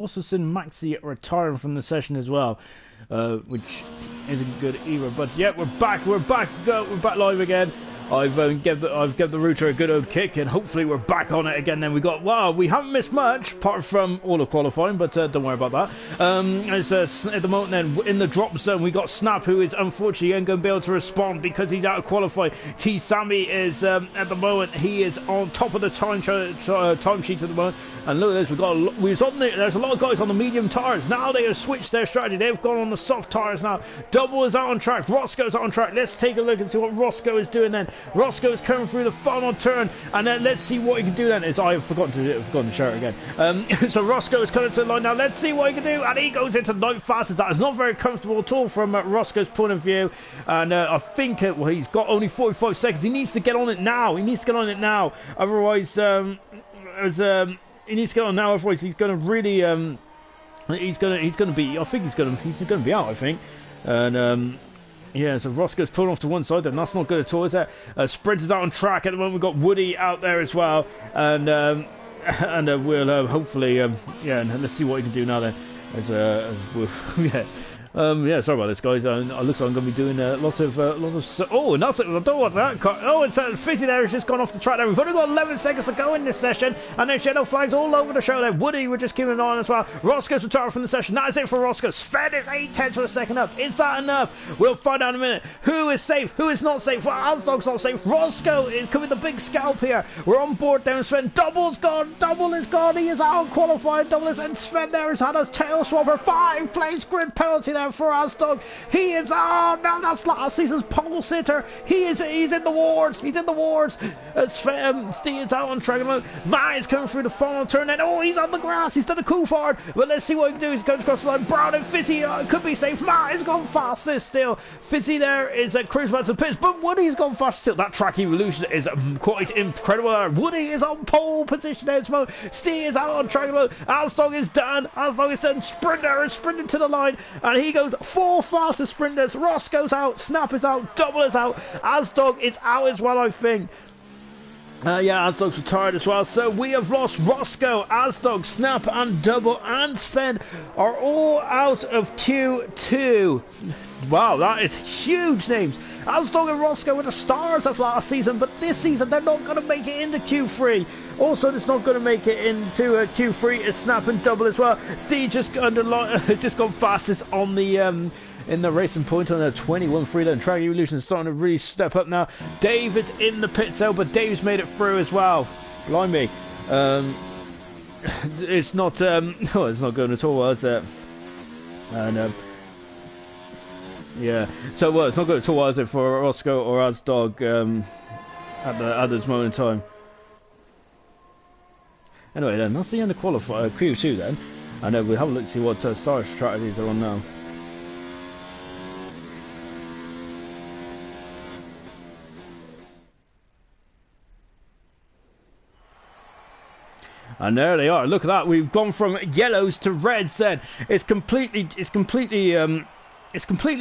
also seen Maxi retiring from the session as well, which isn't good either. But yeah, we're back live again. I've given the router a good old kick, and hopefully we're back on it again. Then we haven't missed much apart from all the qualifying, but don't worry about that. At the moment, then in the drop zone, we got Snap, who is unfortunately ain't going to be able to respond because he's out of qualifying. T Sammy is at the moment, he is on top of the time sheet at the moment. And look at this, there's a lot of guys on the medium tyres. Now they have switched their strategy. They've gone on the soft tyres now. Double is out on track. Roscoe's out on track. Let's take a look and see what Roscoe is doing then. Roscoe is coming through the final turn, and then let's see what he can do then. I've forgotten to share it again. So Roscoe is coming to the line now. Let's see what he can do, and he goes into night fastest. That is not very comfortable at all from Roscoe's point of view, and I think he's got only 45 seconds. He needs to get on it now. Otherwise, he needs to get on now. Otherwise, he's going to really he's going to be. I think he's going to be out. I think, and. Yeah, so Roscoe's pulling off to one side, and that's not good at all, is it? Sprinters out on track at the moment. We've got Woody out there as well, and we'll hopefully, yeah, and let's see what he can do now then. Yeah. Yeah, sorry about this, guys. It looks like I'm going to be doing a lot of. Oh, and that's it. I don't want that. Oh, it's Fizzy there has just gone off the track there. We've only got 11 seconds to go in this session, and there's yellow flags all over the show there. Woody, we're just keeping an eye on as well. Roscoe's retired from the session. That is it for Roscoe. Sven is 8/10 of a second up. Is that enough? We'll find out in a minute. Who is safe? Who is not safe? Well, Asdog's not safe. Roscoe is coming with the big scalp here. We're on board there, Sven. Double's gone. Double is gone. He is out qualified. Double is, and Sven there has had a tail swapper. 5 place grid penalty there for Asdog. He is, oh no, that's last season's pole sitter. He's in the wards. He's in the wards. Steve is out on track. Matt is coming through the final turn. And oh, he's on the grass. He's done a coup forward. But let's see what he can do. He goes across the line. Brown and Fizzy could be safe. Matt has gone fastest still. Fizzy there is cruise back to the pits. But Woody's gone fast still. That track evolution is quite incredible. Woody is on pole position there. Steve is out on track. Asdog is done. Sprinter is sprinting to the line. And he goes 4 fastest sprinters. Roscoe's out, Snap is out, Double is out, Asdog is out as well, I think. Yeah, Asdog's retired as well. So we have lost Roscoe, Asdog, Snap, and Double, and Sven are all out of Q2. Wow, that is huge names. Asdog and Roscoe were the stars of last season, but this season they're not going to make it into Q3. Also, it's not going to make it into Q3 is Snap and Double as well. Steve just has just gone fastest on the in the racing point on a 21.3 then. Track Evolution is starting to really step up now. Dave is in the pit cell, but Dave's made it through as well. Blimey. It's not no, it's not going at all, is it? And yeah, so well, it's not good at all, is it, for Roscoe or Asdog at this moment in time. Anyway, then that's the end of Q2 then, and we'll have a look to see what star strategies are on now. And there they are. Look at that. We've gone from yellows to reds. Then it's completely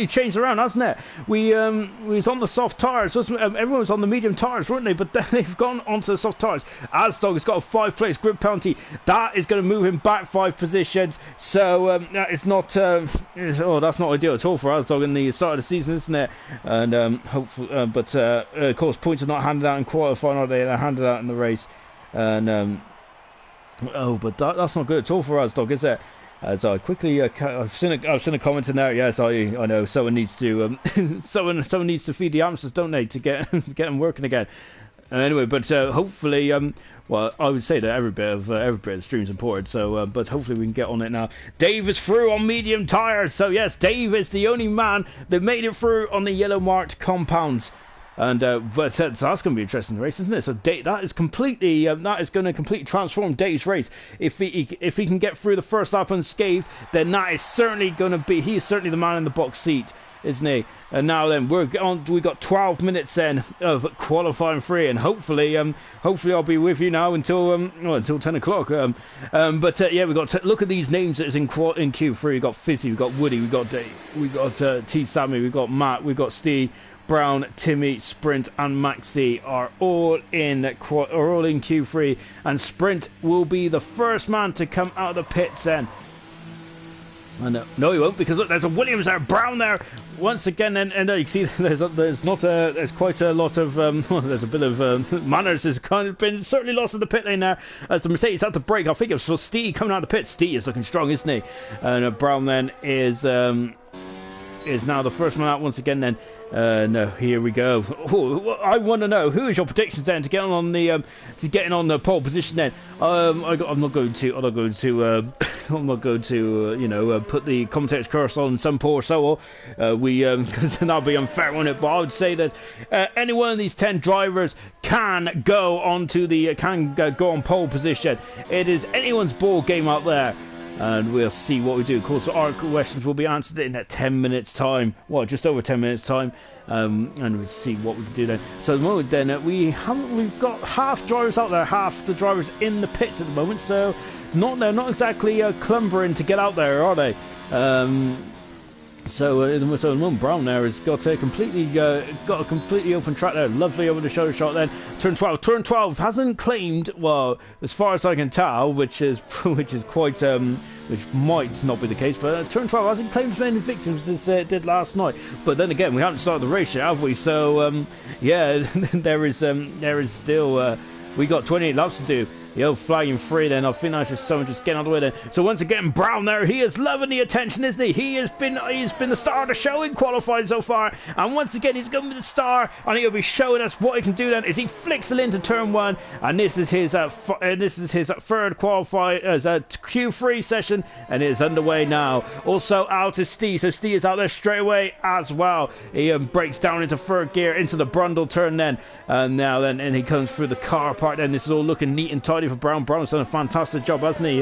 changed around, hasn't it? We was on the soft tyres. Everyone was on the medium tyres, weren't they? But then they've gone onto the soft tyres. Asdog has got a 5-place grid penalty. That is going to move him back 5 positions. So that is not. That's not ideal at all for Asdog in the start of the season, isn't it? And hopefully, of course, points are not handed out in qualifying, are they? They're handed out in the race. And but that's not good at all for Asdog, is it? As I quickly, I've seen a comment in there. Yes, I know. Someone needs to someone needs to feed the hamsters, don't they, to get them working again. Anyway, but hopefully, well, I would say that every bit of the stream's important. So, but hopefully we can get on it now. Dave is through on medium tyres. So yes, Dave is the only man that made it through on the yellow marked compounds. And but so that's going to be an interesting race, isn't it? So that is completely that is going to completely transform Dave's race. If he can get through the first lap unscathed, then that is certainly going to be. He's certainly the man in the box seat, isn't he? And now then we got 12 minutes then of qualifying free, and hopefully I'll be with you now until 10 o'clock. Yeah, we got look at these names that's in Q3. We got Fizzy, we got Woody, we got Dave, we got T Sammy, we got Matt, we got Steve. Brown, Timmy, Sprint and Maxi are all in Q3, and Sprint will be the first man to come out of the pits then. And no, he won't, because look, there's a Williams there, Brown there once again, and you can see there's quite a lot of there's a bit of manners has kind of been certainly lost in the pit lane there as the Mercedes had to brake. I think it was for Steve coming out of the pit. Steve is looking strong, isn't he? And Brown then is now the first one out once again. Then no, here we go. Oh, I want to know who is your predictions then to get on the getting on the pole position. Then I'm not going to put the commentator's curse on some poor soul. Because that'll be unfair, won't it? But I would say that any one of these 10 drivers can go on pole position. It is anyone's ball game out there. And we'll see what we do. Of course, our questions will be answered in 10 minutes' time. Well, just over 10 minutes' time. And we'll see what we can do then. So at the moment then, we've got half drivers out there, half the drivers in the pits at the moment. So they're not exactly clumbering to get out there, are they? So at the moment, Brown there has got a completely open track there. Lovely over the shoulder shot then. Turn 12. Turn 12 hasn't claimed, well, as far as I can tell, which is quite which might not be the case, but turn 12 hasn't claimed as many victims as it did last night. But then again, we haven't started the race yet, have we? So yeah, there is still we got 28 laps to do. Yo, flying free then. I think that's just someone just getting out of the way then. So once again, Brown there, he is loving the attention, isn't he? He's been the star of the show in qualifying so far, and once again he's going to be the star, and he'll be showing us what he can do then as he flicks it into turn 1, and this is his third qualify as a Q3 session, and it is underway now. Also out is Steve, so Steve is out there straight away as well. He breaks down into third gear into the Brundle turn then, and he comes through the car part. Then this is all looking neat and tidy for Brown. Brown's done a fantastic job, hasn't he?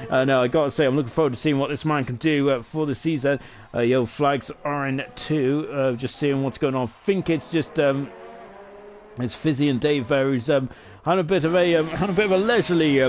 No, I gotta say, I'm looking forward to seeing what this man can do for the season. Yellow flags are in too. Just seeing what's going on. I think it's just it's Fizzy and Dave there who's had a bit of a leisurely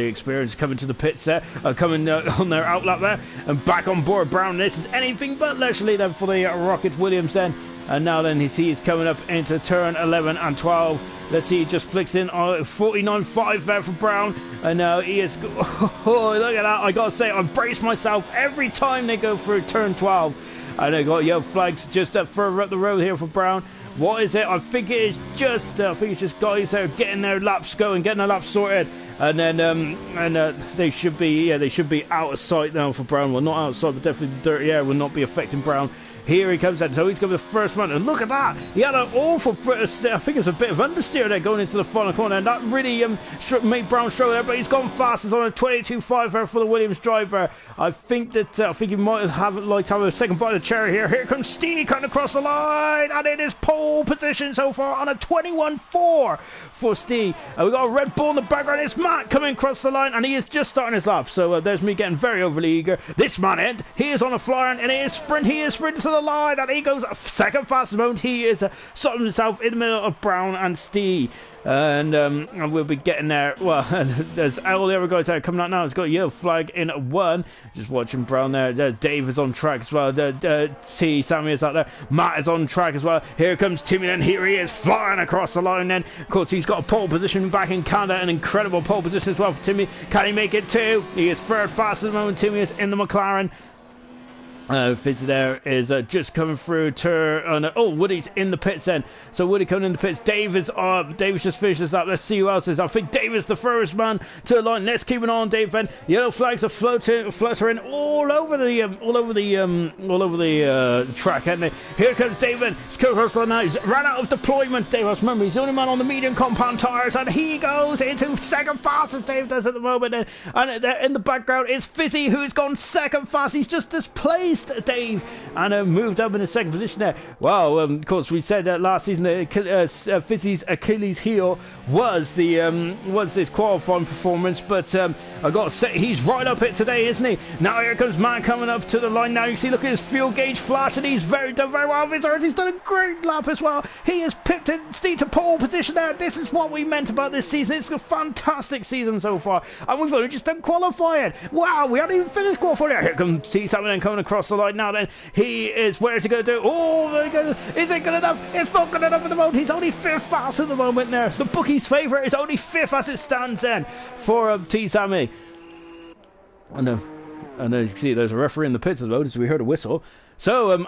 experience coming to the pits there, coming on their outlap there and back on board. Brown, this is anything but leisurely then for the Rocket Williams then. And now then he's coming up into turn 11 and 12. Let's see, he just flicks in 49.5 there for Brown. And now he is... Oh, look at that. I got to say, I brace myself every time they go through turn 12. And they got yellow flags just further up the road here for Brown. What is it? I think it's just guys there getting their laps going, getting their laps sorted. And then they should be out of sight now for Brown. Well, not out of sight, but definitely the dirty air will not be affecting Brown. Here he comes, and so he's going to be the first one. And look at that! He had an awful, I think it's a bit of understeer there going into the final corner, and that really made Brown struggle there. But he's gone fast. It's on a 22.5 there for the Williams driver. I think he might have a second bite of the cherry here. Here comes Steve coming across the line, and it is pole position so far on a 21.4 for Steve. We got a Red Bull in the background. It's Matt coming across the line, and he is just starting his lap. So there's me getting very overly eager. This man, he is on a flyer, and he is sprinting to the line, and he goes second fastest moment. He is sorting himself in the middle of Brown and Steve, and we'll be getting there. Well, there's all the other guys that are coming out now. It's got a yellow flag in 1. Just watching Brown there. Dave is on track as well. Sammy is out there. Matt is on track as well. Here comes Timmy, and here he is flying across the line. Then of course he's got a pole position back in Canada, an incredible pole position as well for Timmy. Can he make it too? He is third fastest at the moment. Timmy is in the McLaren. Fizzy there is just coming through Woody's in the pits then. So Woody coming in the pits. David's just finished this up. Let's see who else is. I think David's the first man to the line. Let's keep it on, Dave. Then yellow flags are fluttering all over the track, aren't they? Here comes David. He's coming across the line now. He's ran out of deployment. Dave, remember, he's the only man on the medium compound tires, and he goes into second fastest. Dave does at the moment. And in the background is Fizzy, who's gone second fast. He's just displaced Dave and moved up in the second position there. Well, of course, we said that last season that Fizzy's Achilles heel was this qualifying performance, but I got to say, he's right up it today, isn't he? Now here comes man coming up to the line. Now you can see, look at his fuel gauge flash, and he's done very well. He's done a great lap as well. He has pipped Steve to pole position there. This is what we meant about this season. It's a fantastic season so far, and we've only just done qualifying. Wow, we haven't even finished qualifying. Here comes Steve Salmon coming across the line now. Then he is, where is he going to do? Oh my goodness, is it good enough? It's not good enough at the moment. He's only 5th fast at the moment there. The bookie's favourite is only 5th as it stands then for T Sammy. Oh no. And as you can see, there's a referee in the pits at the moment, as we heard a whistle. So,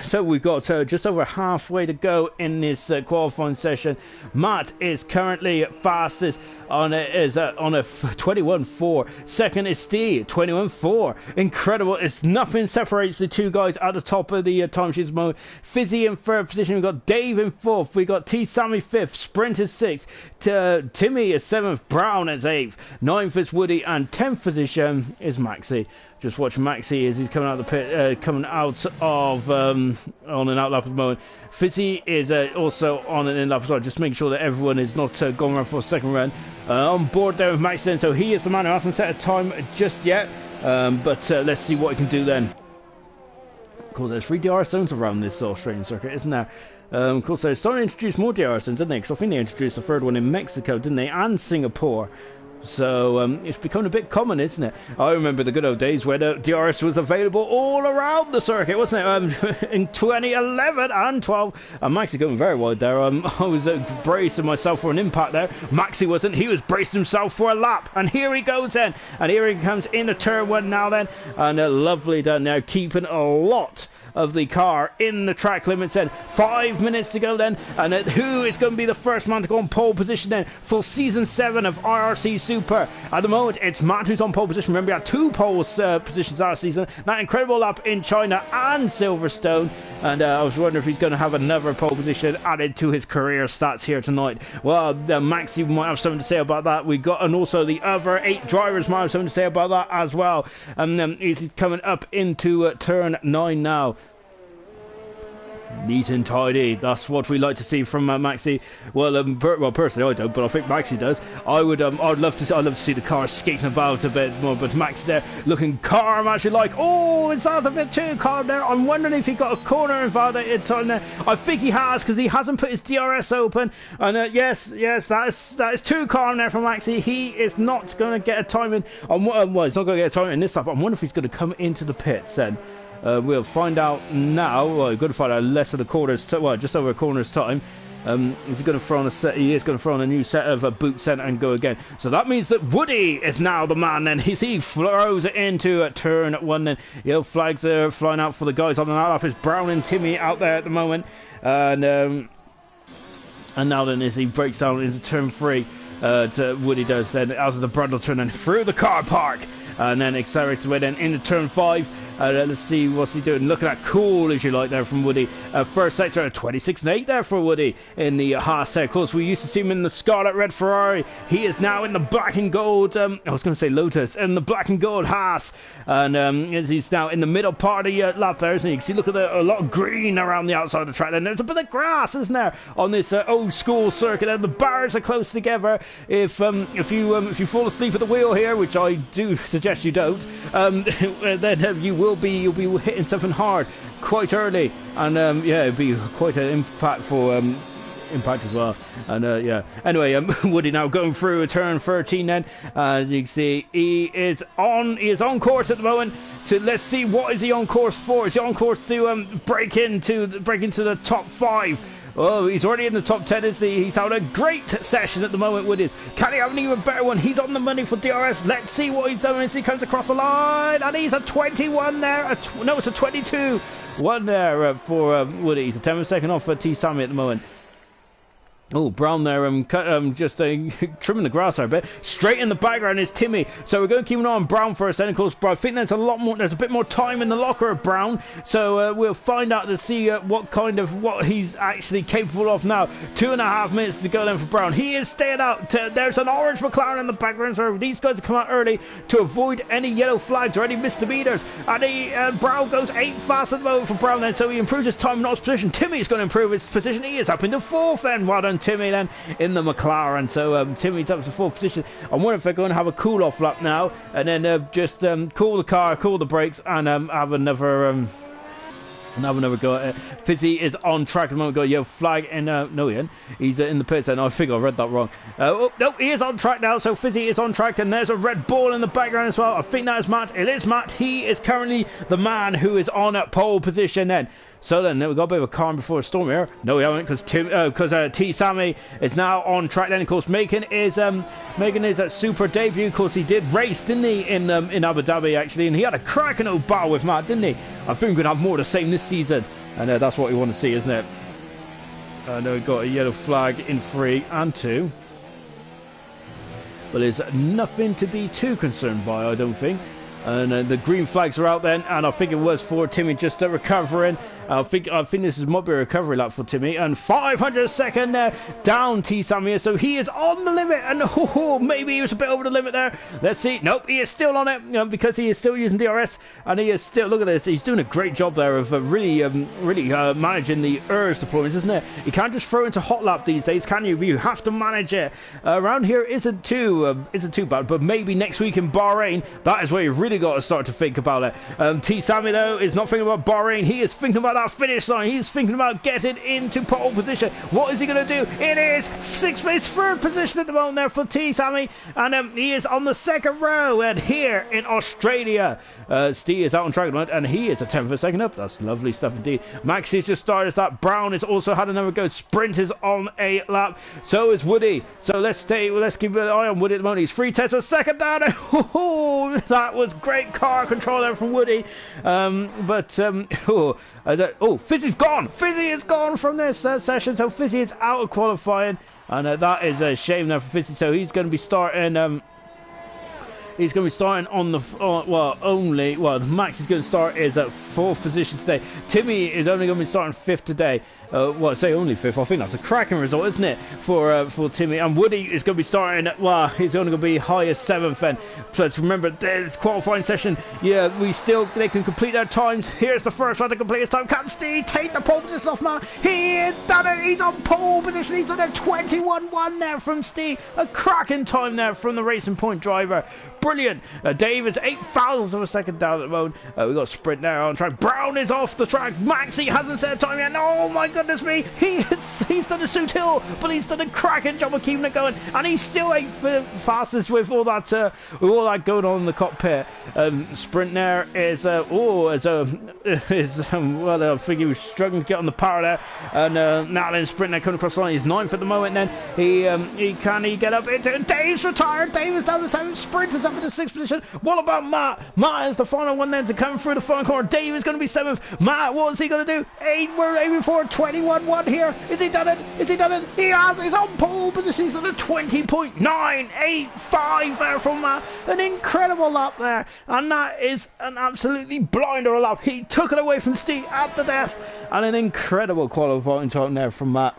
so we've got just over halfway to go in this qualifying session. Matt is currently fastest on a 21.4. Second is Steve, 21.4. Incredible! It's nothing separates the two guys at the top of the timesheets mode. Fizzy in third position. We've got Dave in fourth. We got T Sammy fifth. Sprint is sixth. Timmy is seventh. Brown is eighth. Ninth is Woody, and 10th position is Maxi. Just watching Maxi as he's coming out of the pit, coming out of on an out lap at the moment. Fizzy is also on an in lap as well, just making sure that everyone is not going around for a second run. On board there with Maxi then, so he is the man who hasn't set a time just yet, but let's see what he can do then. Of course, there's 3 DRS zones around this Australian circuit, isn't there? Of course, they're starting to introduce more DRS zones, didn't they? Because I think they introduced a third one in Mexico, didn't they? And Singapore. So it's becoming a bit common, isn't it? I remember the good old days where the DRS was available all around the circuit, wasn't it? In 2011 and 12. And Maxi going very wide there. I was bracing myself for an impact there. Maxi wasn't. He was braced himself for a lap. And here he goes then. And here he comes into turn 1 now then. And lovely done now, keeping a lot of the car in the track limits then. 5 minutes to go then, and who is going to be the first man to go on pole position then for season 7 of IRC Super? At the moment it's Matt who's on pole position. Remember, we had 2 pole positions last season. That incredible lap in China and Silverstone, and I was wondering if he's going to have another pole position added to his career stats here tonight. Well, Maxi might have something to say about that. We got, and also the other 8 drivers might have something to say about that as well. And he's coming up into turn 9 now. Neat and tidy. That's what we like to see from Maxi. Well, personally I don't, but I think Maxi does. I'd love to see the car skating about a bit more, but Maxi there looking calm, actually. Like, oh, is that a bit too calm there? I'm wondering if he got a corner invalid time there. I think he has, because he hasn't put his DRS open. And yes, that is too calm there for Maxi. He is not going to get a time in. Well, he's not going to get a time in this lap. I'm wondering if he's going to come into the pits then. We'll find out now. Well, we've got to find out less of the quarters. Just over a corner's time. He's going to throw on a set. He is going to throw on a new set of boot center and go again. So that means that Woody is now the man. Then he throws it into turn 1. Then yellow flags are flying out for the guys on the outlap. It's Brown and Timmy out there at the moment, and now then as he breaks down into turn 3, Woody does then out of the Brundle turn and through the car park, and then accelerates away then into turn 5. Let's see what's he doing. Look at that, cool as you like there from Woody. First sector, 26.8 there for Woody in the Haas there. Of course, we used to see him in the Scarlet Red Ferrari. He is now in the black and gold, I was going to say Lotus, in the black and gold Haas. And he's now in the middle part of the lap there, isn't he? You can see, look at a lot of green around the outside of the track. And there's a bit of grass, isn't there, on this old school circuit. And the bars are close together. If you fall asleep at the wheel here, which I do suggest you don't, then you'll be hitting something hard quite early, and yeah, it'd be quite an impactful impact as well. And yeah, anyway, Woody now going through a turn 13 then. As you can see, he is on course at the moment. So let's see, what is he on course for? Is he on course to break into the top 5? Oh, he's already in the top 10, isn't he? He's having a great session at the moment with his. Can he have an even better one? He's on the money for DRS. Let's see what he's done as he comes across the line. And he's a 21 there. No, it's a 22. 1 there for Woody. He's a 10th second off for T Sammy at the moment. Oh, Brown there, just trimming the grass there a bit. Straight in the background is Timmy. So we're going to keep an eye on Brown first. Then, of course, I think there's a bit more time in the locker of Brown. So we'll find out to see what he's actually capable of now. 2.5 minutes to go then for Brown. He is staying out. There's an orange McLaren in the background. So these guys have come out early to avoid any yellow flags or any misdemeanors. And Brown goes 8 fast at the moment for Brown then. So he improves his time, not his position. Timmy's going to improve his position. He is up into 4th then. Well done, Timmy then in the McLaren. So Timmy's up to 4th position. I wonder if they're going to have a cool off lap now, and then just cool the car, cool the brakes, and have another go at it. Fizzy is on track at the moment. Got a yellow flag in no, he ain't. He's in the pits, and I think I read that wrong. Oh no, he is on track now. So Fizzy is on track, and there's a red ball in the background as well. I think that is Matt. It is Matt. He is currently the man who is on at pole position then. So then we got a bit of a calm before a storm here. No, we haven't, because T Sammy is now on track. Then of course making his super debut. Of course he did race, didn't he, in Abu Dhabi actually, and he had a cracking old battle with Matt, didn't he? I think we're gonna have more of the same this season, and that's what we want to see, isn't it? I know we've got a yellow flag in 3 and 2. But there's nothing to be too concerned by, I don't think. And the green flags are out then, and I think it was for Timmy just recovering. I think this might be a recovery lap for Timmy, and 500 second down T Sammy, so he is on the limit, and maybe he was a bit over the limit there. Let's see. Nope, he is still on it, because he is still using DRS, and he is still, look at this, he's doing a great job there of really managing the ERS deployments, isn't it? You can't just throw into hot lap these days, can you? You have to manage it. Around here isn't too bad, but maybe next week in Bahrain, that is where you've really got to start to think about it. T Sammy though is not thinking about Bahrain, he is thinking about that finish line. He's thinking about getting into pole position. What is he going to do? It is third position at the moment there for T Sammy, and he is on the second row. And here in Australia, Steve is out on track and he is a 10th of a second up. That's lovely stuff indeed. Maxie's just started that. Brown has also had another go. Sprint is on a lap. So is Woody. So let's keep an eye on Woody at the moment. He's 3 tenths of a second down. That was great car control there from Woody. Fizzy's gone. Fizzy is gone from this session, so Fizzy is out of qualifying, and that is a shame now for Fizzy. So he's going to be starting. He's going to be starting on the Max is going to start is at 4th position today. Timmy is only going to be starting 5th today. Say only 5th. I think that's a cracking result, isn't it, for Timmy? And Woody is going to be starting. He's only going to be high as 7th. And so remember, this qualifying session. Yeah, they can complete their times. Here's the first one to complete his time. Can Steve take the pole position off Matt? He has done it. He's on pole position. He's done a 21-1 there from Steve. A cracking time there from the Racing Point driver. Brilliant. David's 8,000ths of a second down at the moment. We've got Sprint now on track. Brown is off the track. Maxie hasn't set a time yet. Oh my goodness me. He's done a suit hill, but he's done a cracking job of keeping it going. And he's still 8th fastest with all that going on in the cockpit. Sprint there is I think he was struggling to get on the power there. And now then Sprint there coming across the line. He's 9th at the moment. And then he get up into Dave's retired. Dave is down the 7th. Sprint is up in the 6th position. What about Matt? Matt is the final one then to come through the final corner. Dave is going to be 7th. Matt, what is he going to do? We're aiming for 21-1 here. Is he done it? He has. He's on pole position. He's on a 20.985 there from Matt. An incredible lap there. And that is an absolutely blinder lap. He took it away from Steve at the death. And an incredible qualifying time there from Matt.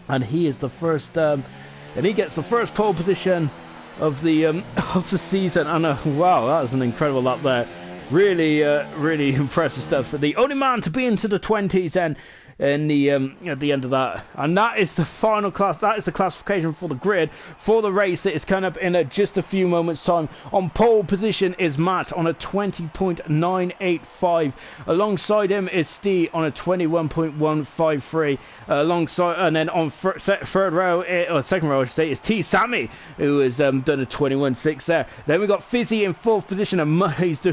And he is the first, and he gets the first pole position of the season, and wow, that was an incredible lap there. Really impressive stuff. The only man to be into the 20s and in the at the end of that, and that is the final class. That is the classification for the grid for the race. It is coming up in just a few moments' time. On pole position is Matt on a 20.985. Alongside him is Steve on a 21.153. Alongside, and then on second row, I should say, is T Sammy, who has done a 21.6 there. Then we got Fizzy in 4th position, and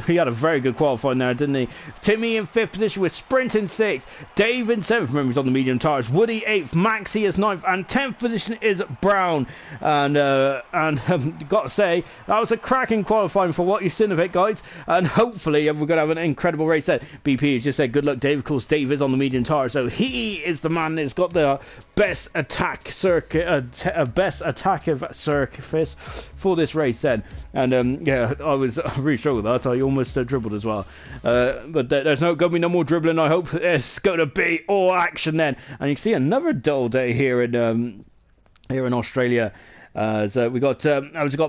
he had a very good qualifying there, didn't he? Timmy in 5th position with Sprint in 6th. Dave in 7th. Remember, he's on the medium tires. Woody 8th. Maxie is 9th, and 10th position is Brown. And got to say, that was a cracking qualifying for what you've seen of it, guys. And hopefully we're going to have an incredible race there. BP has just said good luck, Dave. Of course, Dave is on the medium tire, so he is the man that's got the best attack surface for this race then. And I was really struggled with that. I almost dribbled as well. But there's going to be no more dribbling, I hope. It's going to be all action then. And you can see another dull day here in Australia. So we got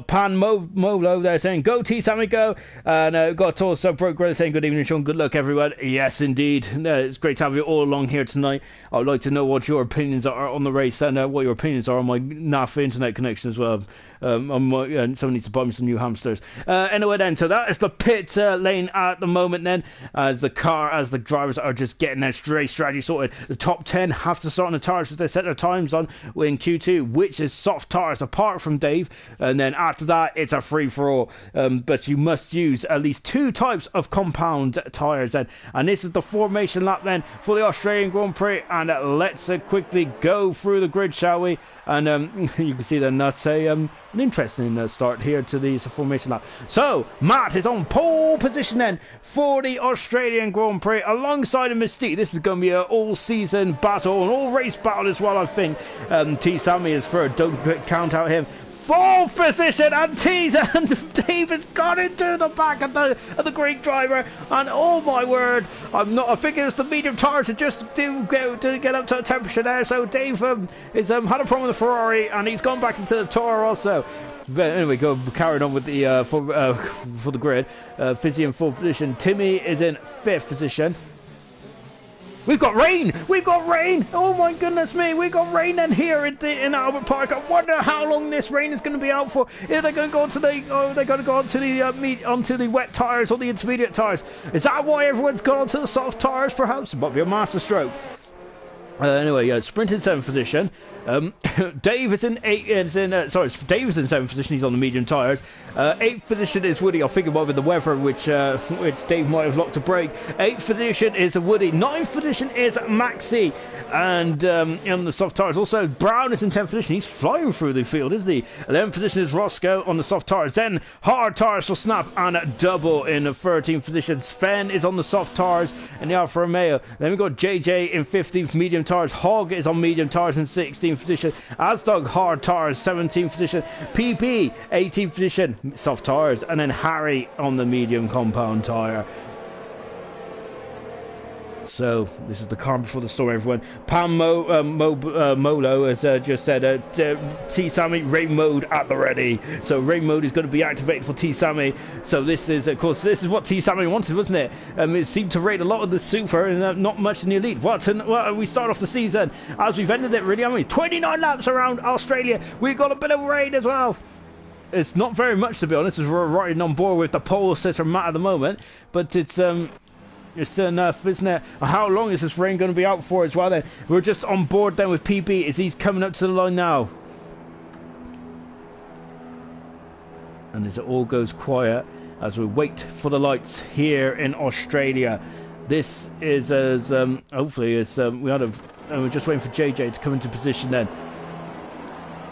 Pan Molo there saying go T Sammy go, and got also Broke Griller saying good evening Sean, good luck everyone. Yes indeed, it's great to have you all along here tonight. I'd like to know what your opinions are on the race, and what your opinions are on my NAF internet connection as well. Someone needs to buy me some new hamsters. Anyway then, so that is the pit lane at the moment then, as the drivers are just getting their race strategy sorted. The top 10 have to start on the tires that they set their times on in Q2, which is soft tires. The apart from Dave, and then after that it's a free-for-all. But you must use at least 2 types of compound tyres then. And this is the formation lap then for the Australian Grand Prix, and let's quickly go through the grid, shall we? And you can see then that's an interesting start here to the formation lap. So Matt is on pole position then for the Australian Grand Prix alongside Mystique. This is going to be an all-season battle, an all-race battle as well, I think. T. Sammy is third, don't count out him. 4th position, and Dave has gone into the back of the Greek driver, and oh my word, I think it was the medium tyres that just do get up to a temperature there. So Dave has had a problem with the Ferrari, and he's gone back into the Toro also. But anyway, carrying on with the for the grid. Fizzy in 4th position. Timmy is in 5th position. We've got rain! We've got rain! Oh my goodness me! We've got rain in here in Albert Park. I wonder how long this rain is going to be out for. Are they going to go onto onto the wet tyres or the intermediate tyres? Is that why everyone's gone onto the soft tyres? Perhaps it might be a master stroke. Anyway, sprint in 7th position. Dave is in 7th position. He's on the medium tyres. 8th position is Woody. I think it might be the weather which Dave might have locked a brake. 8th position is Woody. 9th position is Maxi, and on the soft tyres also Brown is in 10th position. He's flying through the field, isn't he? 11th position is Roscoe on the soft tyres. Then hard tyres for Snap and Double in the 13th position. Sven is on the soft tyres in the Alfa Romeo. Then we've got JJ in 15th medium tyres. Hog is on medium tyres in 16th position. Asdog hard tyres 17th position. PP 18th position soft tyres, and then Harry on the medium compound tyre. So this is the calm before the storm, everyone. Pam Molo has just said T Sammy rain mode at the ready. So rain mode is going to be activated for T Sammy. So this is, of course, this is what T Sammy wanted, wasn't it? It seemed to rate a lot of the super and not much in the elite. Well, we start off the season as we've ended it, really, haven't we? 29 laps around Australia. We've got a bit of rain as well. It's not very much, to be honest, as we're riding on board with the pole sitter Matt at the moment, but it's enough, isn't it? How long is this rain going to be out for as well then? We're just on board then with PB as he's coming up to the line now. And as it all goes quiet as we wait for the lights here in Australia. This is as hopefully as we're just waiting for JJ to come into position then.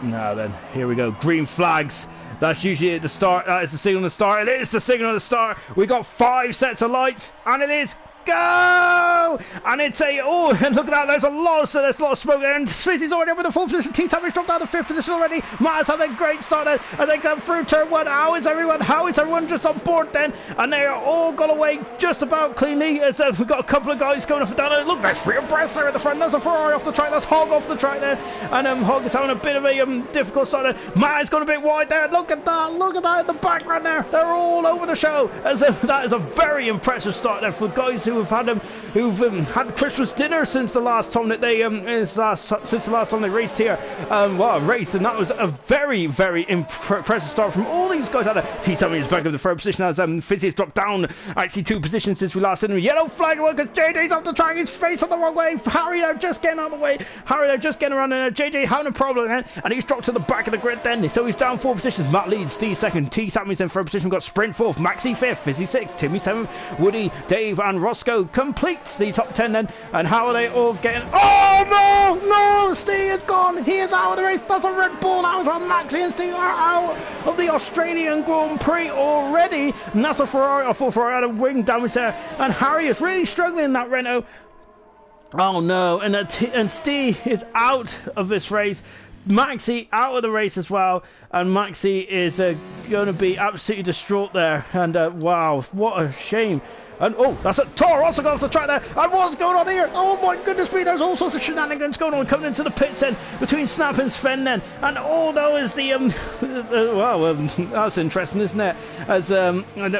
Now then, here we go. Green flags. That's usually at the start. That is the signal to start. It is the signal to start. We got 5 sets of lights, and it is go! And it's and look at that. There's a lot of smoke there, and Fizzy's already over the 4th position. T Savage dropped down to 5th position already. Matt's had a great start then, as they come through turn 1. How is everyone just on board then? And they are all gone away just about cleanly. As we've got a couple of guys going up and down. And look, there's 3 abreast there at the front. There's a Ferrari off the track. There's Hog off the track there, and Hog is having a bit of a difficult start there. Matt is going a bit wide there. Look at that in the background there. They're all over the show. As that is a very impressive start there for guys who have had had Christmas dinner since the last time that they raced here. And that was a very, very impressive start from all these guys out there. T Sammy is back in the 3rd position as Fizzy has dropped down actually 2 positions since we last seen him. Yellow flag because JJ's off the track. He's facing the wrong way. Harry there just getting out of the way. Harry there just getting around, and JJ having a problem then, and he's dropped to the back of the grid then. So he's down 4 positions. Matt leads. Steve 2nd. T Sammy's in 3rd position. We've got Sprint 4th. Maxi 5th. Fizzy 6th. Timmy 7th. Woody, Dave and Roscoe completes the top 10 then. And how are they all getting... Oh no! Steve is gone. He is out of the race. That's a Red Bull out as well. Maxi and Steve are out of the Australian Grand Prix already. And that's a Ferrari. I thought Ferrari had a wing damage there. And Harry is really struggling in that Renault. Oh no, and Steve is out of this race. Maxi out of the race as well, and Maxi is going to be absolutely distraught there. And wow, what a shame. And that's a Toro also got off the track there. And what's going on here? Oh my goodness me, there's all sorts of shenanigans going on coming into the pits then between Snap and Sven then. And although is the that's interesting, isn't it? As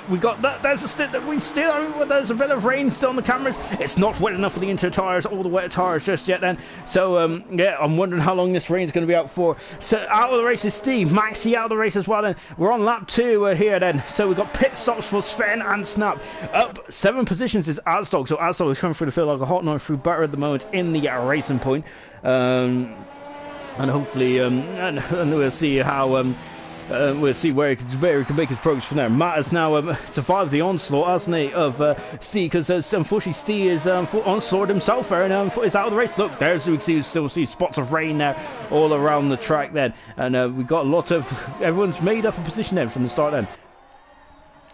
we got that, there's a stint that we still there's a bit of rain still on the cameras. It's not wet enough for the inter tires or the wet tires just yet then. So yeah, I'm wondering how long this rain is going to be out for. So out of the race is Steve, Maxi out of the race as well then. We're on lap 2 here then. So we've got pit stops for Sven and Snap. Up 7 positions is Asdog. So Asdog is coming through the field like a hot knife through butter at the moment in the racing point. and hopefully, and we'll see how. We'll see where he can make his progress from there. Matt has now survived the onslaught, hasn't he, of Steve, because unfortunately Steve is onslaught himself there and is out of the race. Look, there's, we can still see spots of rain there all around the track then. And we got a lot of, everyone's made up a position then from the start then.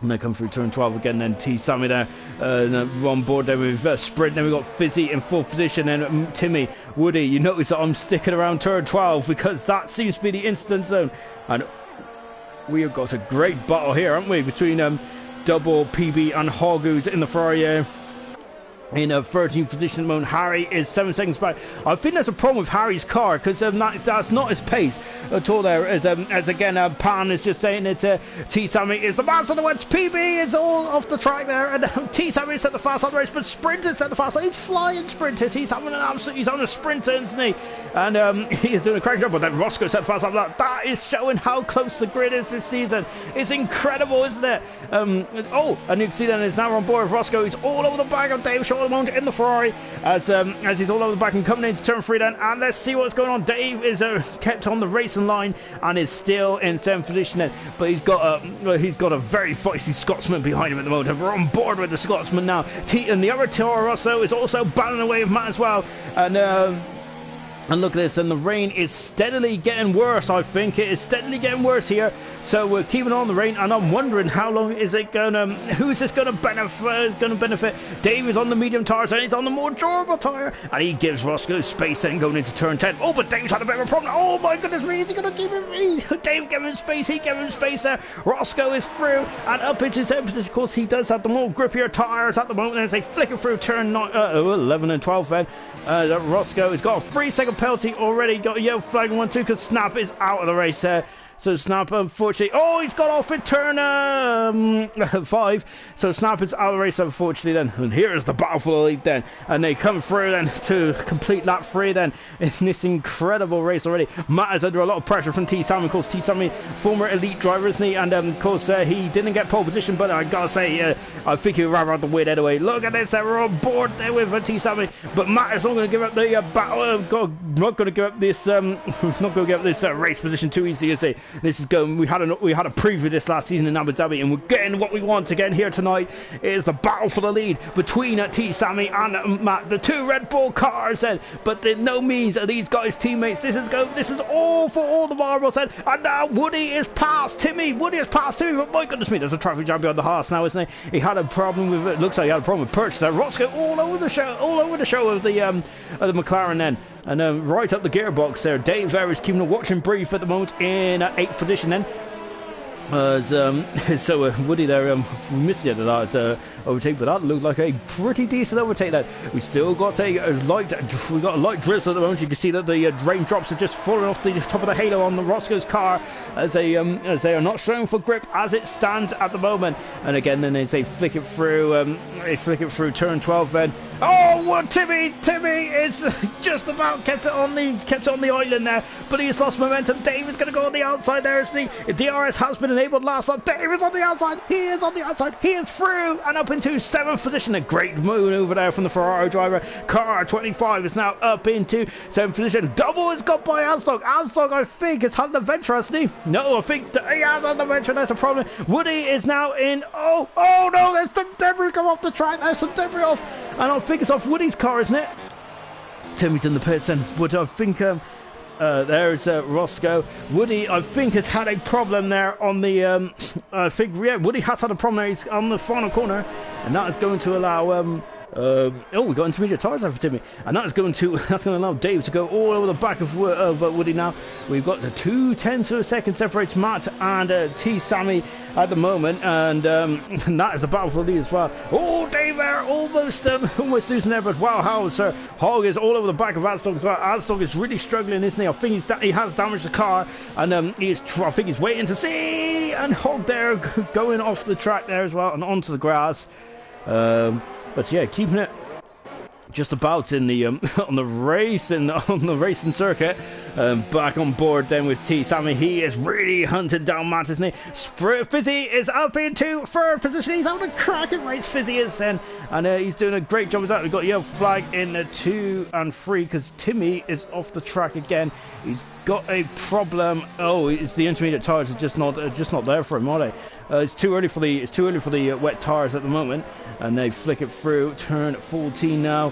And they come through turn 12 again, then T Sammy there on board there with Sprint. Then we got Fizzy in fourth position, and Timmy, Woody. You notice that I'm sticking around turn 12 because that seems to be the incident zone. And we have got a great battle here, haven't we, between Double, PB and Hoggoos in the Ferrari in a 13th position at the moment. Harry is 7 seconds back. I think there's a problem with Harry's car because that's not his pace at all there. As again, Pan is just saying that T Sammy is the master of the West. PB is all off the track there, and T Sammy set the fast on the race, but Sprint is set the fast on. He's flying Sprinter. He's having an absolute, he's on a sprinter, isn't he? And he is doing a crack job, but then Roscoe set the fast on that. That is showing how close the grid is this season. It's incredible, isn't it? And you can see then is now on board with Roscoe. He's all over the back of Dave Shaw in the Ferrari as he's all over the back and coming into turn 3 then, and let's see what's going on. Dave is kept on the racing line and is still in 7th position then, but he's got a very feisty Scotsman behind him at the moment. We're on board with the Scotsman now. And the other Toro Rosso is also battling away with Matt as well, and look at this, and the rain is steadily getting worse. I think it is steadily getting worse here. So we're keeping on the rain, and I'm wondering how long is it gonna? Who is this gonna benefit? Dave is on the medium tires, and he's on the more durable tire, and he gives Roscoe space then going into turn 10. Oh, but Dave's had a bit of a problem. Oh my goodness me, is he gonna give him? Dave gave him space. He gave him space there. Roscoe is through and up into 7th position. Of course, he does have the more grippier tires at the moment as they flicker through turn 11 and 12. Then Roscoe has got a 3-second penalty already. Got a yellow flag in 1-2 because Snap is out of the race there. So Snap, unfortunately, he's got off at turn 5. So Snap is out of the race, unfortunately, then. And here is the battle for the lead, then. And they come through, then, to complete lap 3, then, in this incredible race already. Matt is under a lot of pressure from T Sammy. Of course, T Sammy, former elite driver, isn't he? And, of course, he didn't get pole position, but I gotta say, I think he would rather have the win anyway. Look at this, we're on board there with T Sammy. But Matt is not going to give up the battle. Not going to give up this, not going to give up this race position too easily, you see. This is going. We had a preview this last season in Abu Dhabi, and we're getting what we want again here tonight. It is the battle for the lead between T Sammy and Matt, the 2 Red Bull cars. Then, but in no means are these guys teammates. This is all for all the marbles. And now Woody is past Timmy. Woody is past Timmy. But my goodness me, there's a traffic jam behind the Haas now, isn't he? He had a problem with it. Looks like he had a problem with purchase. Roscoe all over the show of the McLaren then. And right up the gearbox there. Dave there is keeping a watching brief at the moment in 8th position then. So Woody there, we missed the end of that overtake, but that looked like a pretty decent overtake there. We still got a light drizzle at the moment. You can see that the raindrops are just falling off the top of the halo on the Roscoe's car as they are not showing for grip as it stands at the moment. And again, then they flick it through. They flick it through turn 12. Then Timmy is just about kept it on the island there, but he's lost momentum. Dave is going to go on the outside there. As the DRS has been enabled last time. Dave is on the outside. He is on the outside. He is through and up into 7th position. A great move over there from the Ferrari driver. Car 25 is now up into 7th position. Double is got by Asdog. Asdog, I think, has had an adventure, hasn't he? No, I think he has had an adventure. That's a problem. Woody is now in. Oh no, there's some debris come off the track. There's some debris off. And I think it's off Woody's car, isn't it? Timmy's in the pits, and Woody, I think. There's Roscoe. Woody, I think, has had a problem there on the. I think, yeah, Woody has had a problem there. He's on the final corner, and that is going to allow. We got intermediate tyres there for Timmy, and that's going to allow Dave to go all over the back of Woody now. We've got the 2/10 of a second separates Matt and T Sammy at the moment, and that is the battle for the lead as well. Oh, Dave there almost losing there, but wow, how Sir Hogg is all over the back of Asdog as well. Asdog is really struggling, isn't he? I think he has damaged the car, and I think he's waiting to see, and Hogg there going off the track there as well and onto the grass. But yeah, keeping it just about in the on the racing circuit. Back on board then with T. Sammy. He is really hunting down Matt, isn't he? Fizzy is up into third position. He's having a cracking race, Fizzy is then. And he's doing a great job with that. We've got a yellow flag in 2 and 3 because Timmy is off the track again. He's got a problem. Oh, it's the intermediate tires are just not there for him, are they? It's too early for the wet tires at the moment, and they flick it through. Turn 14 now.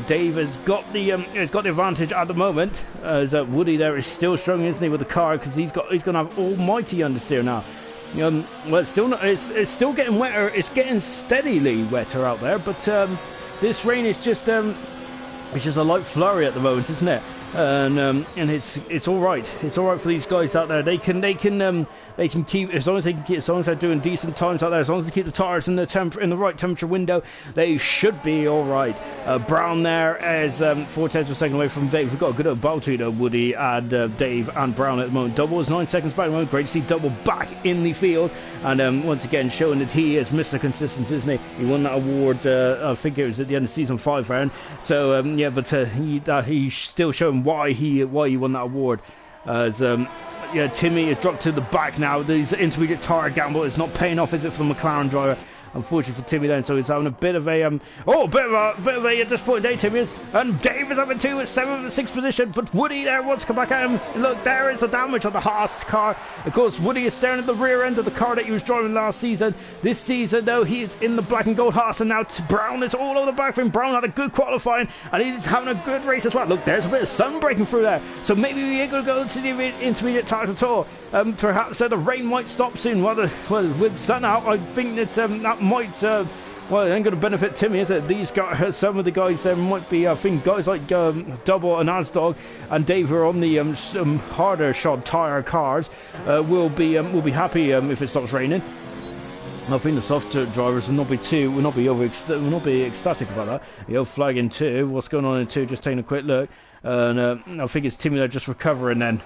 Dave has got the advantage at the moment. As Woody there is still struggling, isn't he, with the car, because he's going to have almighty understeer now. Well, it's still getting wetter. It's getting steadily wetter out there, but this rain is just it's just a light flurry at the moment, isn't it? And it's all right. It's all right for these guys out there. They can keep, as long as they're doing decent times out there, as long as they keep the tires in the right temperature window, they should be all right. Brown there is 4/10 of a second away from Dave. We've got a good old battle to Woody and Dave and Brown at the moment. Double is 9 seconds back at the moment. Great to see Double back in the field, and once again showing that he is Mr. Consistent, isn't he? He won that award. I think it was at the end of season 5 round. So yeah, but he's still showing why he won that award. As yeah, Timmy is dropped to the back now. These intermediate tire gamble is not paying off, is it, for the McLaren driver? Unfortunately for Timmy then, so he's having a bit of a at this point day, Timmy is, and Dave is up into 7th and 6th position, but Woody there wants to come back at him. Look, there is the damage on the Haas car. Of course, Woody is staring at the rear end of the car that he was driving last season. This season, though, he is in the black and gold Haas, and now Brown is all over the back of him. Brown had a good qualifying, and he's having a good race as well. Look, there's a bit of sun breaking through there, so maybe we ain't going to go to the intermediate tires at all. Perhaps the rain might stop soon. Well, with sun out, I think that might well, it ain't going to benefit Timmy, is it? These guys, some of the guys there might be, I think guys like Double and Asdog and Dave, who are on the harder shod tire cars, will be happy if it stops raining. I think the soft drivers will not be ecstatic about that. Yellow flag in 2. What's going on in 2? Just taking a quick look, and I think it's Timmy there just recovering then.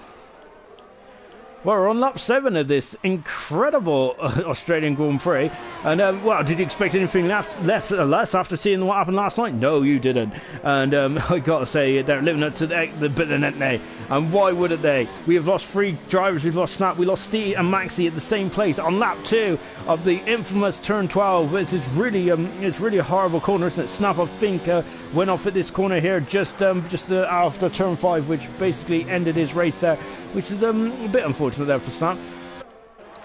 Well, we're on lap 7 of this incredible Australian Grand Prix. And, well, did you expect anything less after seeing what happened last night? No, you didn't. And I got to say, they're living up to the bit of net they. And why wouldn't they? We have lost 3 drivers. We've lost Snap. We lost Steve and Maxie at the same place on lap 2 of the infamous turn 12. It's really a horrible corner, isn't it? Snap, I think, went off at this corner here just after turn 5, which basically ended his race there, which is a bit unfortunate there for Snap.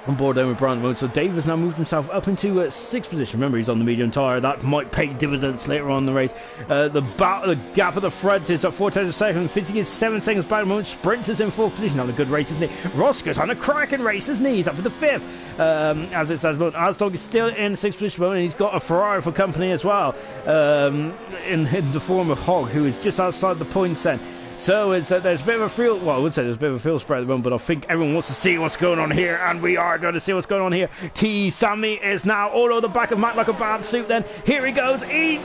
On board then with Brown, so Dave has now moved himself up into 6th position. Remember, he's on the medium tyre. That might pay dividends later on in the race. The gap at the front is at 4/10 of a second. Fizzy is 7 seconds back at the moment. Sprint is in 4th position. Having a good race, isn't he? Roscoe's on a cracking race, isn't he? He's up in the 5th. As it says, Asdog is still in 6th position, and he's got a Ferrari for company as well, in the form of Hogg, who is just outside the points then. So there's a bit of a field, well, I would say there's a bit of a field spread at the moment, but I think everyone wants to see what's going on here, and we are going to see what's going on here. T. Sammy is now all over the back of Matt like a bad suit then. Here he goes. He's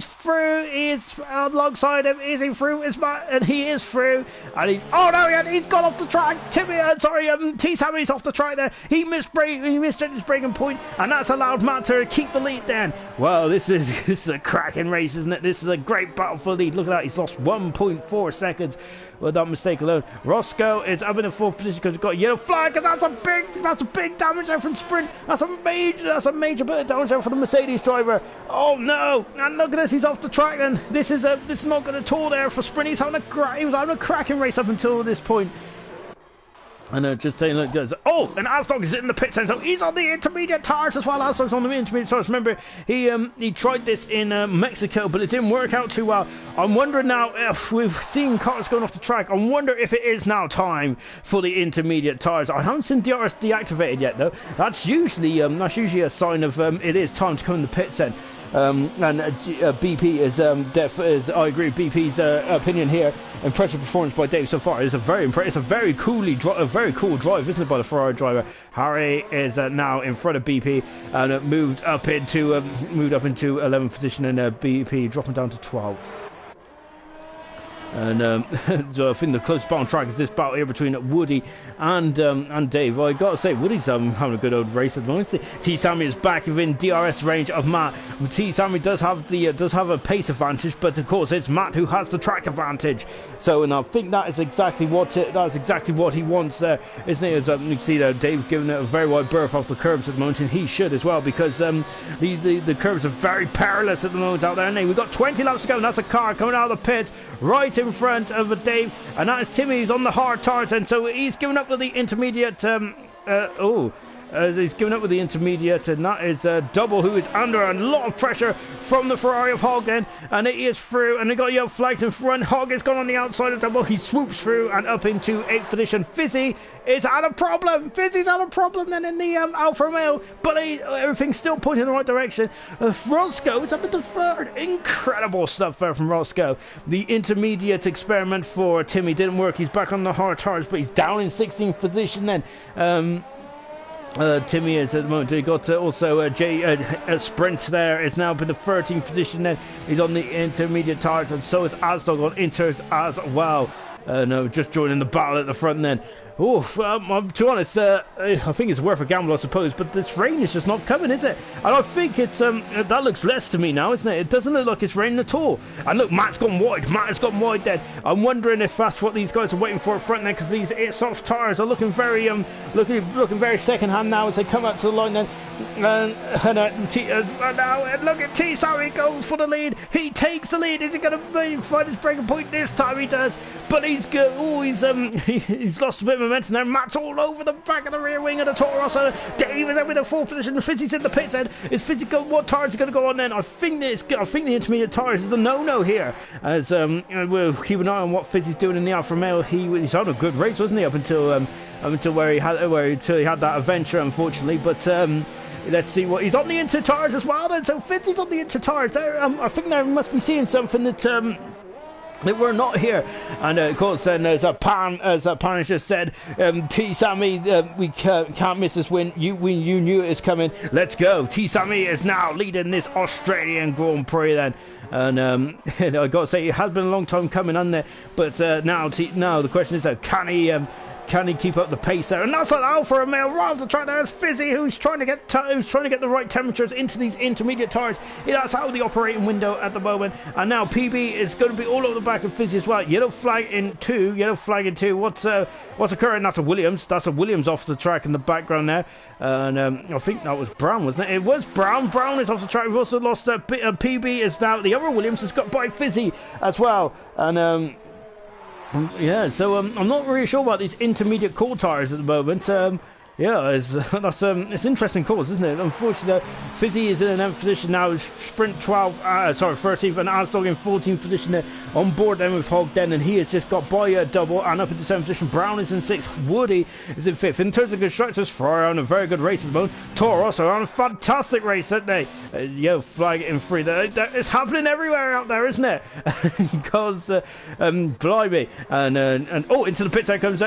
through. He's alongside him. Is he through? Is Matt? And he is through. And he's gone off the track. T. Sammy's off the track there. He misjudged his braking point, and that's allowed Matt to keep the lead then. Well, this is a cracking race, isn't it? This is a great battle for the lead. Look at that. He's lost 1.4 seconds with that mistake alone. Roscoe is up in the 4th position because we've got a yellow flag, and that's a big damage there from Sprint. That's a major bit of damage there for the Mercedes driver. Oh no! And look at this, he's off the track then. This is not going to tour there for Sprint. He was having a cracking race up until this point. And just saying, look, and Asdog is in the pit, so he's on the intermediate tires as well. Asdog's on the intermediate tires. Remember, he tried this in Mexico, but it didn't work out too well. I'm wondering now if we've seen cars going off the track. I wonder if it is now time for the intermediate tires. I haven't seen DRS deactivated yet, though. That's usually a sign of it is time to come in the pits then. And BP is I agree with BP's opinion here. Impressive performance by Dave so far. It's a very cool drive, isn't it, by the Ferrari driver. Harry is now in front of BP and moved up into 11th position, and BP dropping down to 12th. And so I think the closest battle on track is this battle here between Woody and Dave. Well, I gotta say, Woody's having a good old race at the moment. T Sammy is back within DRS range of Matt. T Sammy does have a pace advantage, but of course it's Matt who has the track advantage. So, and I think that is exactly what he wants there, isn't it? As you can see there, Dave's giving it a very wide berth off the curbs at the moment, and he should as well, because the curbs are very perilous at the moment out there. And we've got 20 laps to go, and that's a car coming out of the pit right in front of Dave, and that is Timmy. He's on the hard tires, and so he's given up with the intermediate. He's given up with the intermediate, and that is Double, who is under a lot of pressure from the Ferrari of Hog then, and it is through, and they got yellow flags in front. Hog has gone on the outside of Double. He swoops through and up into 8th position. Fizzy is had a problem. Fizzy's had a problem then in the Alfa Romeo, but everything's still pointing in the right direction. Roscoe is up into 3rd. Incredible stuff there from Roscoe. The intermediate experiment for Timmy didn't work. He's back on the hard tires, but he's down in 16th position then. Timmy is at the moment. He got also Sprint there is now up in the 13th position. Then he's on the intermediate tires, and so is Asdog on inters as well. No, just joining the battle at the front then. To be honest, I think it's worth a gamble, I suppose, but this rain is just not coming, is it? And I think it's that looks less to me now, isn't it? It doesn't look like it's raining at all. And look, Matt's gone wide. Matt has gone wide then. I'm wondering if that's what these guys are waiting for at front then, because these soft tires are looking very looking very second-hand now as they come out to the line then. Now look at T. Sammy goes for the lead. He takes the lead. Is he going to find his breaking point? This time he does, but he's good. He's lost a bit of momentum there. Matt's all over the back of the rear wing of the Toro Rosso. Dave is up in the 4th position. Fizzy's in the pits then. Is Fizzy going? What tires are going to go on then? I think the intermediate tires is the no-no here. As we'll keep an eye on what Fizzy's doing in the Alfa Romeo. He's on a good race, wasn't he? Up until where he had that adventure, unfortunately. But let's see what he's on the inter tires as well then. So Fizzy's on the inter tires there. I think they must be seeing something that we're not here. And of course then as Pan has just said, T Sammy, we can't miss this win. You knew it was coming. Let's go. T Sammy is now leading this Australian Grand Prix then. And I gotta say, it has been a long time coming on there, but now the question is, can he keep up the pace there? And that's like Alfa Romeo right off the track. There's Fizzy, who's trying to get the right temperatures into these intermediate tires. That's out of the operating window at the moment. And now PB is going to be all over the back of Fizzy as well. Yellow flag in two. What's occurring? That's a Williams. That's a Williams off the track in the background there. And I think that was Brown, wasn't it? It was Brown. Brown is off the track. We've also lost PB is now the other Williams has got by Fizzy as well. And yeah, so I'm not really sure about these intermediate core tires at the moment. It's interesting calls, isn't it? Unfortunately, Fizzy is in an 9th position now. Sprint 13th, and Asdog in 14th position there. On board then with Hog Den, and he has just got by a double and up into 7th position. Brown is in 6th. Woody is in 5th. In terms of constructors, Ferrari on a very good race at the moment. Toro Rosso on a fantastic race, aren't they? Flag in 3. It's happening everywhere out there, isn't it? Because blimey, and into the pits there comes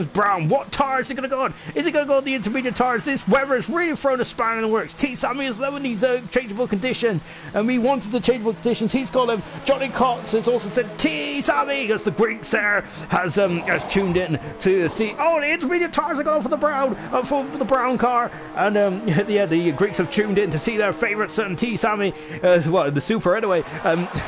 Brown. What tires are going to go on? Is it going to go on the intermediate tires? This weather has really thrown a spanner in the works. T Sammy is loving these changeable conditions, and we wanted the changeable conditions. He's got them. Johnny Cox has also said T Sammy, because the Greeks there has tuned in to see. Oh, the intermediate tires are going for the brown car, and the Greeks have tuned in to see their favourite son T Sammy, the Super anyway,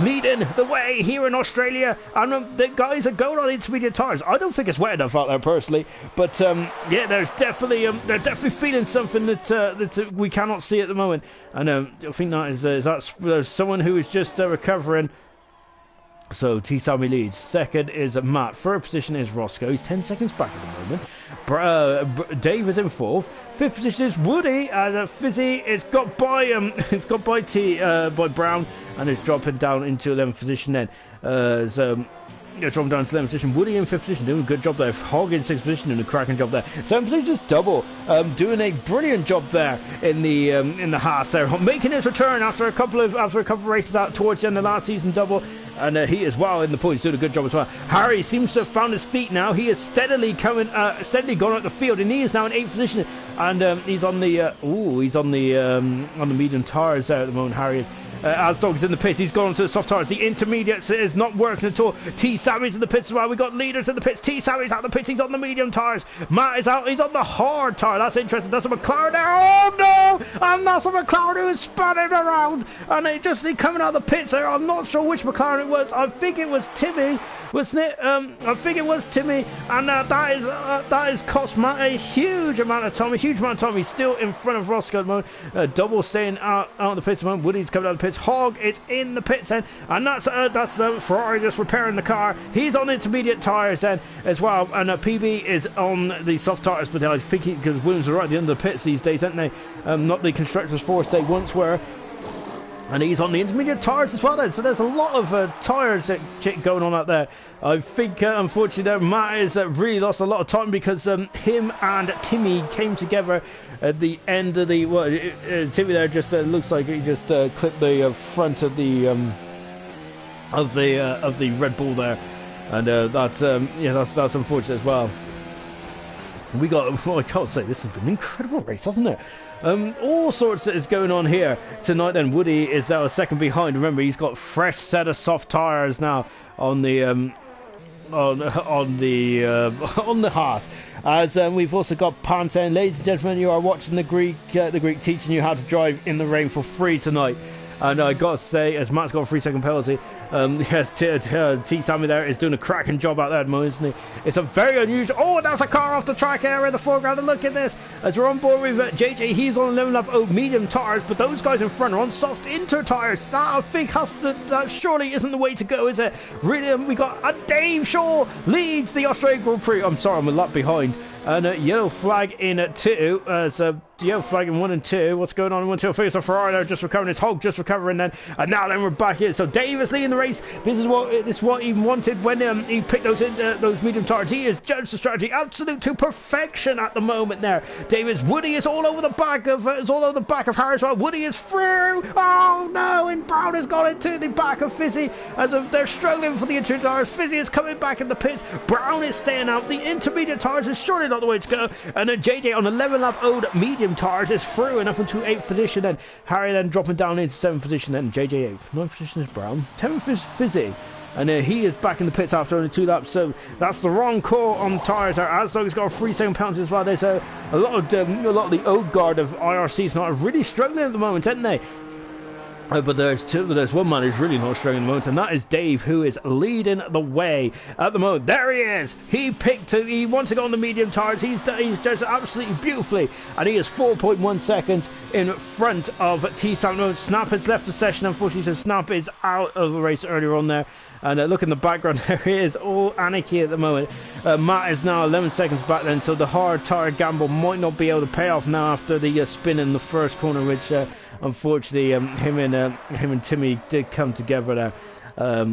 leading the way here in Australia, and the guys are going on the intermediate tires. I don't think it's wet enough out there personally, but they're definitely feeling something that we cannot see at the moment, and I think that is someone who is just recovering. So T Sammy leads. 2nd is Matt. 3rd position is Roscoe. He's 10 seconds back at the moment. Dave is in 4th. 5th position is Woody, and Fizzy is got by by Brown, and is dropping down into 11th position then. Dropping down to 11th position. Woody in 5th position, doing a good job there. Hog in 6th position, doing a cracking job there. 7th position is Double, doing a brilliant job there in the Haas there, making his return after a couple of races out towards the end of last season. Double, and he as well in the points, doing a good job as well. Harry seems to have found his feet now. He is steadily gone out the field, and he is now in 8th position, and he's on the medium tires there at the moment. Harry is. Asdog's in the pits. He's gone onto the soft tires. The intermediates is not working at all. T Sammy's in the pits as well. We got leaders in the pits. T Sammy's out of the pits. He's on the medium tires. Matt is out. He's on the hard tire. That's interesting. That's a McLaren there. Oh no! And that's a McLaren who is spinning around. And it just coming out of the pits there. I'm not sure which McLaren it was. I think it was Timmy, wasn't it? I think it was Timmy. And that is cost Matt a huge amount of time. A huge amount of time. He's still in front of Roscoe at the moment. Double staying out of the pits at the moment. Woody's coming out of the pits. Hogg is in the pits then. And that's Ferrari just repairing the car. He's on intermediate tyres then as well. And PB is on the soft tyres. But I think because Williams are right at the end of the pits these days, aren't they? Not the constructors' force they once were. And he's on the intermediate tyres as well then. So there's a lot of tyres going on out there. I think, unfortunately, there, Matt has really lost a lot of time because him and Timmy came together at the end of the... Well, Timmy there just looks like he just clipped the front of the Red Bull there. And that's unfortunate as well. We got, well, I can't say, this has been an incredible race, hasn't it? All sorts is going on here tonight then. Woody is now a second behind. Remember, he's got fresh set of soft tyres now on the on the Haas. As we've also got Panten. Ladies and gentlemen, you are watching the Greek teaching you how to drive in the rain for free tonight. And I got to say, as Matt's got a 3-second penalty, yes, T Sammy there is doing a cracking job out there at the moment, isn't he? It's a very unusual... Oh, that's a car off the track area in the foreground, and look at this. As we're on board with JJ, he's on 11 lap medium tyres, but those guys in front are on soft inter tyres. That, I think, that surely isn't the way to go, is it? Really, we got Dave Shaw leads the Australian Grand Prix. I'm sorry, I'm a lap behind. And yellow flag in 2. So yellow flag in 1 and 2. What's going on in 1 and 2? I think it's a Ferrari there just recovering. It's Hogg just recovering then. And now then we're back here. So Davis leading the race. This is what he wanted when he picked those medium tyres. He has judged the strategy absolute to perfection at the moment there. Davis, Woody is all over the back of Harris. Well, Woody is through. Oh no! And Brown has got into the back of Fizzy as if they're struggling for the intermediate tyres. Fizzy is coming back in the pits. Brown is staying out. The intermediate tyres is surely not the way to go. And then JJ on 11 lap old medium tyres is through and up into 8th position. Then Harry then dropping down into 7th position. Then JJ 8th. 9th position is Brown. 10th is Fizzy. And he is back in the pits after only 2 laps. So that's the wrong call on tyres there. Asdog has got a 3-second penalty as well. There's a lot of the old guard of IRC not really struggling at the moment, aren't they? But there's one man who's really not struggling at the moment, and that is Dave, who is leading the way at the moment. There he is. He wants to go on the medium tyres. He's just absolutely beautifully, and he is 4.1 seconds in front of T Sam. Snap has left the session, unfortunately, so Snap is out of the race earlier on there. And look in the background, there he is, all anarchy at the moment. Matt is now 11 seconds back then, so the hard tyre gamble might not be able to pay off now after the spin in the first corner, which unfortunately him and Timmy did come together there. I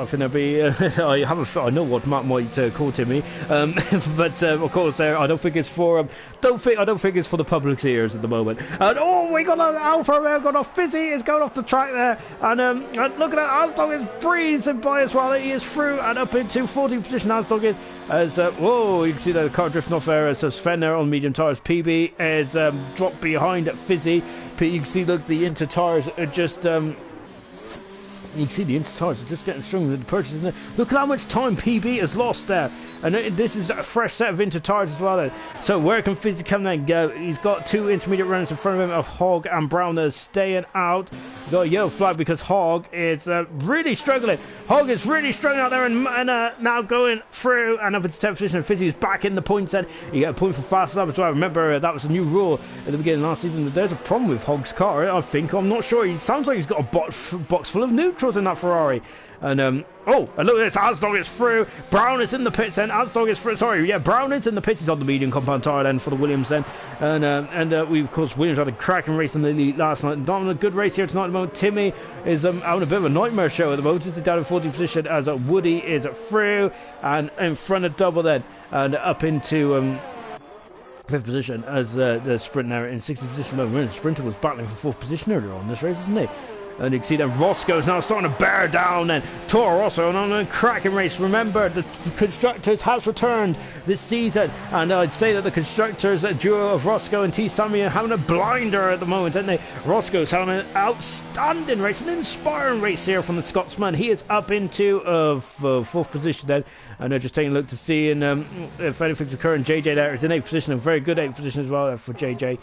think there'll be I know what Matt might call Timmy, but of course I don't think it's for the public's ears at the moment. And we got an Alpha Romeo going off. Fizzy is going off the track there, and look at that. Asdog is breezing by as well. He is through and up into 14th position. Asdog is as you can see the car drifting off there. So Sven there on medium tyres. PB is dropped behind at Fizzy. You can see look the inter tyres are just. You can see the inter tyres are just getting stronger with the purchase, isn't it? Look at how much time PB has lost there. And this is a fresh set of inter tyres as well then. So where can Fizzy come then go? He's got 2 intermediate runners in front of him of Hogg and Brown that are staying out. Got a yellow flag because Hogg is really struggling. Hogg is really struggling out there and now going through and up into 10th position. And Fizzy is back in the points then. You get a point for fast lap as well. Remember that was a new rule at the beginning of last season. There's a problem with Hogg's car, I think. I'm not sure. He sounds like he's got a box full of neutrals in that Ferrari. And and look at this, Asdog is through. Brown is in the pits then. Asdog is through. Sorry, yeah, Brown is in the pits. He's on the medium compound tyre then for the Williams then. And we of course Williams had a cracking race in the lead last night. Not a good race here tonight at the moment. Timmy is having a bit of a nightmare show at the moment. Just down in 40th position as Woody is through and in front of double then and up into 5th position as the sprint there in 60th position. The sprinter was battling for 4th position earlier on this race, isn't he? And you can see that Roscoe's now starting to bear down, and Toro Rosso on a cracking race. Remember, the Constructors has returned this season, and I'd say that the Constructors duo of Roscoe and T. Sammy are having a blinder at the moment, and Roscoe's having an outstanding race, an inspiring race here from the Scotsman. He is up into 4th position then, and just taking a look to see if anything's occurring. JJ there is in 8th position, a very good 8th position as well for JJ.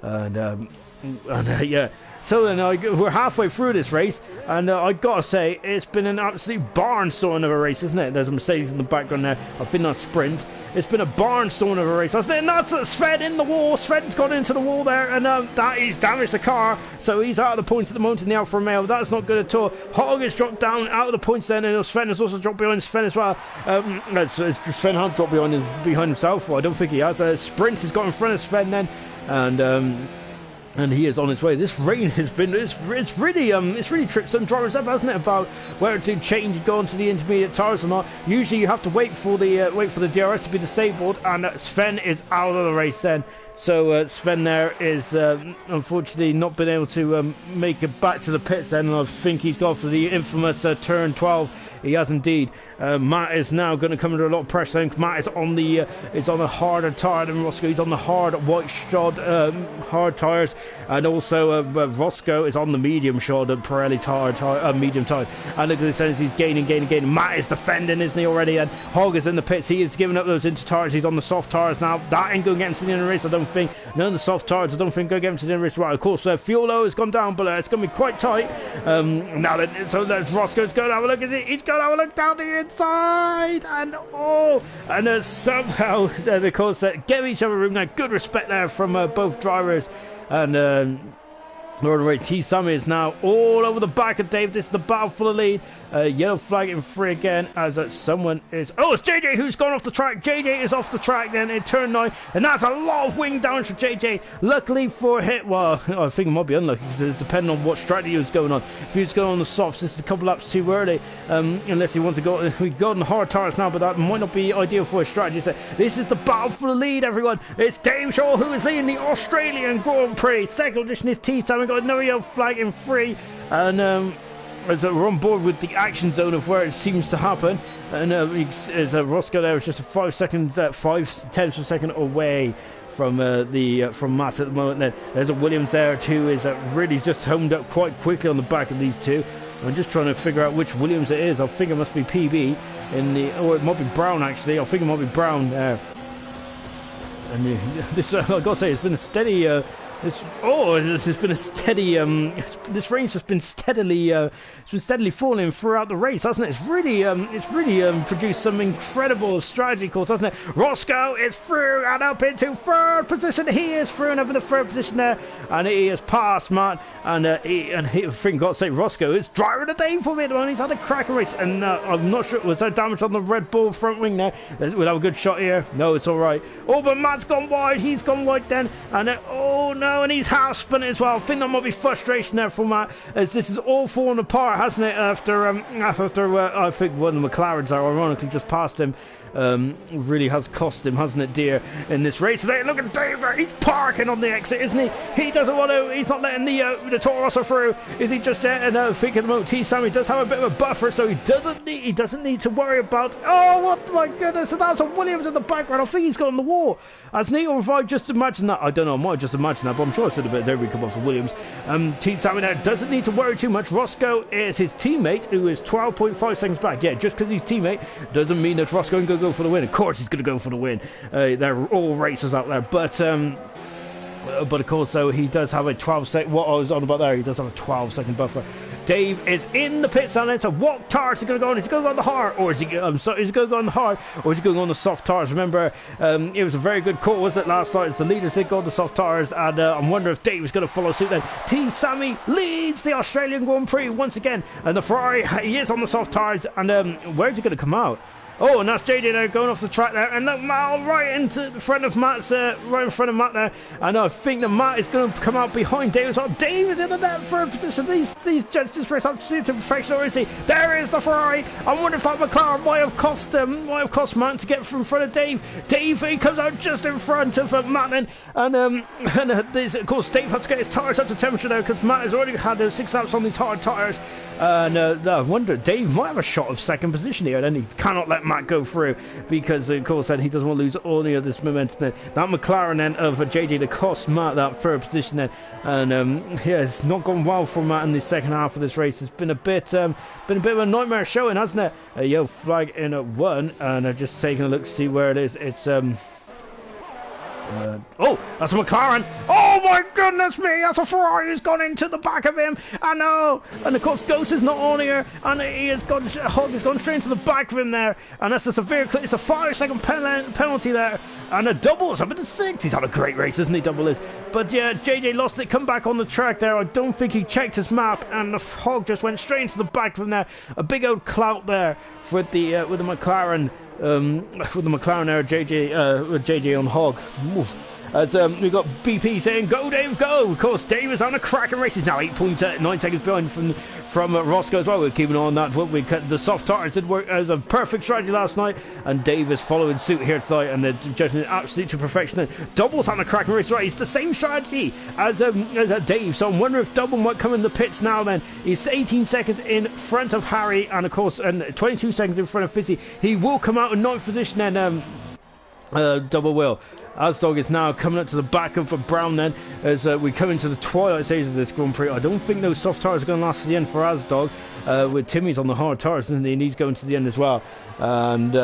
And yeah, so then we're halfway through this race, and I gotta say, it's been an absolute barnstorming of a race, isn't it? There's a Mercedes in the background there. I think that's Sprint. It's been a barnstorming of a race, hasn't it? And that's Sven in the wall. Sven's gone into the wall there, and that he's damaged the car, so he's out of the points at the moment in the Alfa Romeo. That's not good at all. Hogg has dropped down out of the points then, and Sven has also dropped behind Sven as well. Sven has dropped behind himself. Well, I don't think he has. Sprint has got in front of Sven then, and he is on his way. This rain has been it's really tripped some drivers up, hasn't it, about where to change and go onto the intermediate tires or not. Usually you have to wait for the DRS to be disabled, and Sven is out of the race then. So Sven there is unfortunately not been able to make it back to the pits then, and I think he's gone for the infamous turn 12. He has indeed. Matt is now going to come under a lot of pressure. Matt is on the harder tire than Roscoe. He's on the hard white shod hard tires, and also Roscoe is on the medium shod Pirelli medium tires. And look at this, as he's gaining. Matt is defending, isn't he already? And Hogg is in the pits. He is giving up those inter tires. He's on the soft tires now. That ain't going to get him to the end of the race, I don't think. None of the soft tires, I don't think, going to get him to the end of the race. Right, of course, fuel low has gone down, but it's going to be quite tight. So there's Roscoe's going to have a look. He's going to have a look down the inside, and somehow, of course, give each other room. Good respect there from both drivers, and T. Sammy is now all over the back of Dave. This is the battle for the lead. Yellow flag in free again, as someone is... Oh, it's JJ who's gone off the track. JJ is off the track then in turn 9, and that's a lot of wing damage for JJ. Luckily for him, well, I think it might be unlucky, because it's depending on what strategy was going on. If he was going on the softs, this is a couple laps too early, unless he wants to go... We've got on the hard tires now, but that might not be ideal for his strategy. So this is the battle for the lead, everyone. It's Dave Shaw who is leading the Australian Grand Prix. Second position is T. Sammy, got another yellow flag in free, and... as we're on board with the action zone of where it seems to happen, and Roscoe there is just 5 tenths of a second away from Matt at the moment. There's a Williams there too, is really just homed up quite quickly on the back of these two. I'm just trying to figure out which Williams it is. I think it must be PB or it might be Brown actually. I think it might be Brown there. And this I've got to say, it's been a steady. This has been a steady. This rain's just been steadily falling throughout the race, hasn't it? It's really produced some incredible strategy calls, hasn't it? Roscoe is through and up into 3rd position. He is through and up in the 3rd position there, and he has passed Matt. And I think, God's sake, Roscoe is driving the day for me at the moment. He's had a cracking race, and I'm not sure, was there damage on the Red Bull front wing there? We'll have a good shot here. No, it's all right. Oh, but Matt's gone wide. He's gone wide then, and oh no. And he's half spun it as well. I think that might be frustration there for Matt, as this is all falling apart, hasn't it? After I think one of the McLarens are ironically just passed him. Really has cost him, hasn't it, dear, in this race today. Look at Dave, he's parking on the exit, isn't he? He doesn't want to, he's not letting the Toro Rosso through, is he? Just there? And I think at the moment T. Sammy does have a bit of a buffer, so he doesn't need to worry about... Oh, what, my goodness, and that's a Williams in the background. I think he's got on the wall, hasn't he? Or if I just imagine that, I don't know, I might just imagine that, but I'm sure I said a bit there we come off of Williams. T. Sammy there doesn't need to worry too much. Roscoe is his teammate, who is 12.5 seconds back. Yeah, just because he's teammate doesn't mean that Roscoe can go for the win. Of course he's going to go for the win. They're all racers out there, but of course, so he does have a 12-second. What I was on about there, he does have a 12-second buffer. Dave is in the pits down there. So what tires is he going to go on? Is he going to go on the hard, or is he going to go on the hard, or is he going on the soft tires? Remember, it was a very good call, was it, last night? As the leaders did go on the soft tires, and I'm wondering if Dave is going to follow suit then. T. Sammy leads the Australian Grand Prix once again, and the Ferrari, he is on the soft tires, and where's he going to come out? Oh, and that's JJ there going off the track there, and look, Matt right into the front of Matt's, right in front of Matt there. And I think that Matt is going to come out behind Dave as well. Dave is in the net for a position. These judges race up to perfection already. There is the Ferrari. I wonder if that McLaren might have cost Matt to get from front of Dave. Dave, he comes out just in front of Matt then, and this, of course, Dave had to get his tyres up to temperature there because Matt has already had 6 laps on these hard tyres. And I wonder, Dave might have a shot of second position here, and he cannot let Matt go through because, of course, then he doesn't want to lose any of this momentum. Then that McLaren then of JJ that cost Matt that third position then, and yeah, it's not gone well for Matt in the second half of this race. It's been a bit of a nightmare showing, hasn't it? A yellow flag in at 1, and just taking a look to see where it is. It's oh, that's a McLaren. Oh my goodness me, that's a Ferrari who's gone into the back of him. I know. And of course Ghost is not on here, and Hog has gone straight into the back of him there, and that's a severe, it's a 5-second penalty there, and a double, it's up into 6. He's had a great race, isn't he, Double is? But yeah, JJ lost it, come back on the track there. I don't think he checked his map, and the Hog just went straight into the back of him there. A big old clout there with the McLaren. With the McLaren there, JJ on Hog. Oof. As we got BP saying, "Go Dave, go!" Of course, Dave is on a cracking race. He's now 8.9 seconds behind from Roscoe as well. We're keeping on that. The soft tires did work as a perfect strategy last night, and Dave is following suit here tonight, and they're judging it absolutely to perfection. Double's on a cracking race, right? It's the same strategy as Dave, so I'm wondering if Double might come in the pits now. Then he's 18 seconds in front of Harry, and of course, and 22 seconds in front of Fizzy. He will come out in 9th position, and Double will. Asdog is now coming up to the back of Brown then, as we come into the twilight stage of this Grand Prix. I don't think those soft tyres are going to last to the end for Asdog, with Timmy's on the hard tyres, isn't he? And he's going to the end as well. And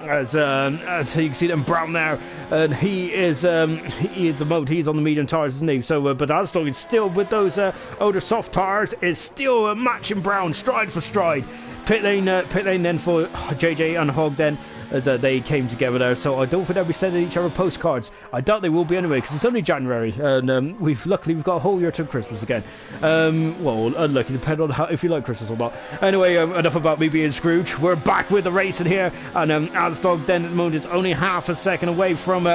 as you can see them Brown there, and he is the mode, he's on the medium tyres, isn't he? So but Asdog is still with those older soft tyres, is still matching Brown stride for stride. Pit lane then for JJ and Hog then, as they came together there. So I don't think they'll be sending each other postcards. I doubt they will be anyway, because it's only January, and we've got a whole year to Christmas again. Well, unlucky, depending on if you like Christmas or not. Anyway, enough about me being Scrooge. We're back with the racing here, and Asdog then at the moment is only half a second away from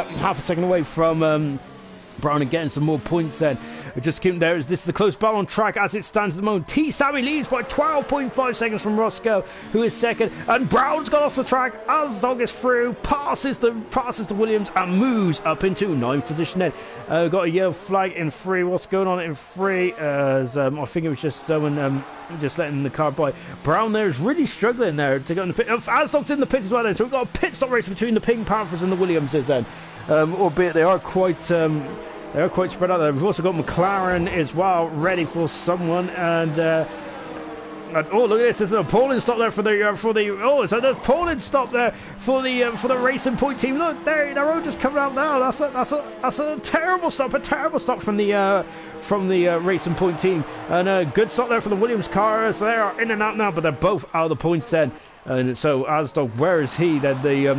Brown and getting some more points then. It just came there. This is the close battle on track as it stands at the moment. Sammy leads by 12.5 seconds from Roscoe, who is second, and Brown's got off the track. Asdog is through, passes the Williams, and moves up into 9th position then. Got a yellow flag in 3. What's going on in 3? As I think it was just someone just letting the car by. Brown there is really struggling there to go in the pit. Asdog's in the pit as well then, so we've got a pit stop race between the Pink Panthers and the Williamses then. Albeit they are quite spread out there. We've also got McLaren as well, ready for someone, and oh, look at this! There's a polling stop there for the oh, so there's polling stop there for the Racing Point team. Look, they're all just coming out now. That's a terrible stop, from the Racing Point team, and a good stop there for the Williams cars. They are in and out now, but they're both out of the points then. And so Asdog, where is he? Then the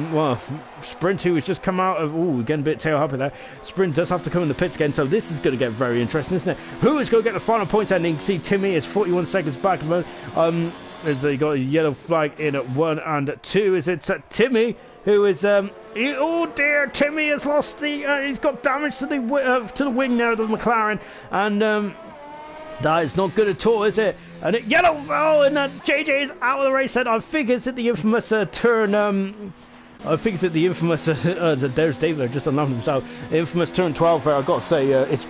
Sprint, who has just come out of, getting a bit tail happy there. Sprint does have to come in the pits again, so this is going to get very interesting, isn't it? Who is going to get the final points ending? See, Timmy is 41 seconds back. As they got a yellow flag in at 1 and 2. Is it Timmy who is? Oh dear, Timmy has lost the. He's got damage to the wing there of the McLaren, and that is not good at all, is it? And yellow, and JJ is out of the race. And I think it's at the infamous turn. I think it's at the infamous. There's David there just unlocked himself. Infamous turn 12 there. I've got to say, it's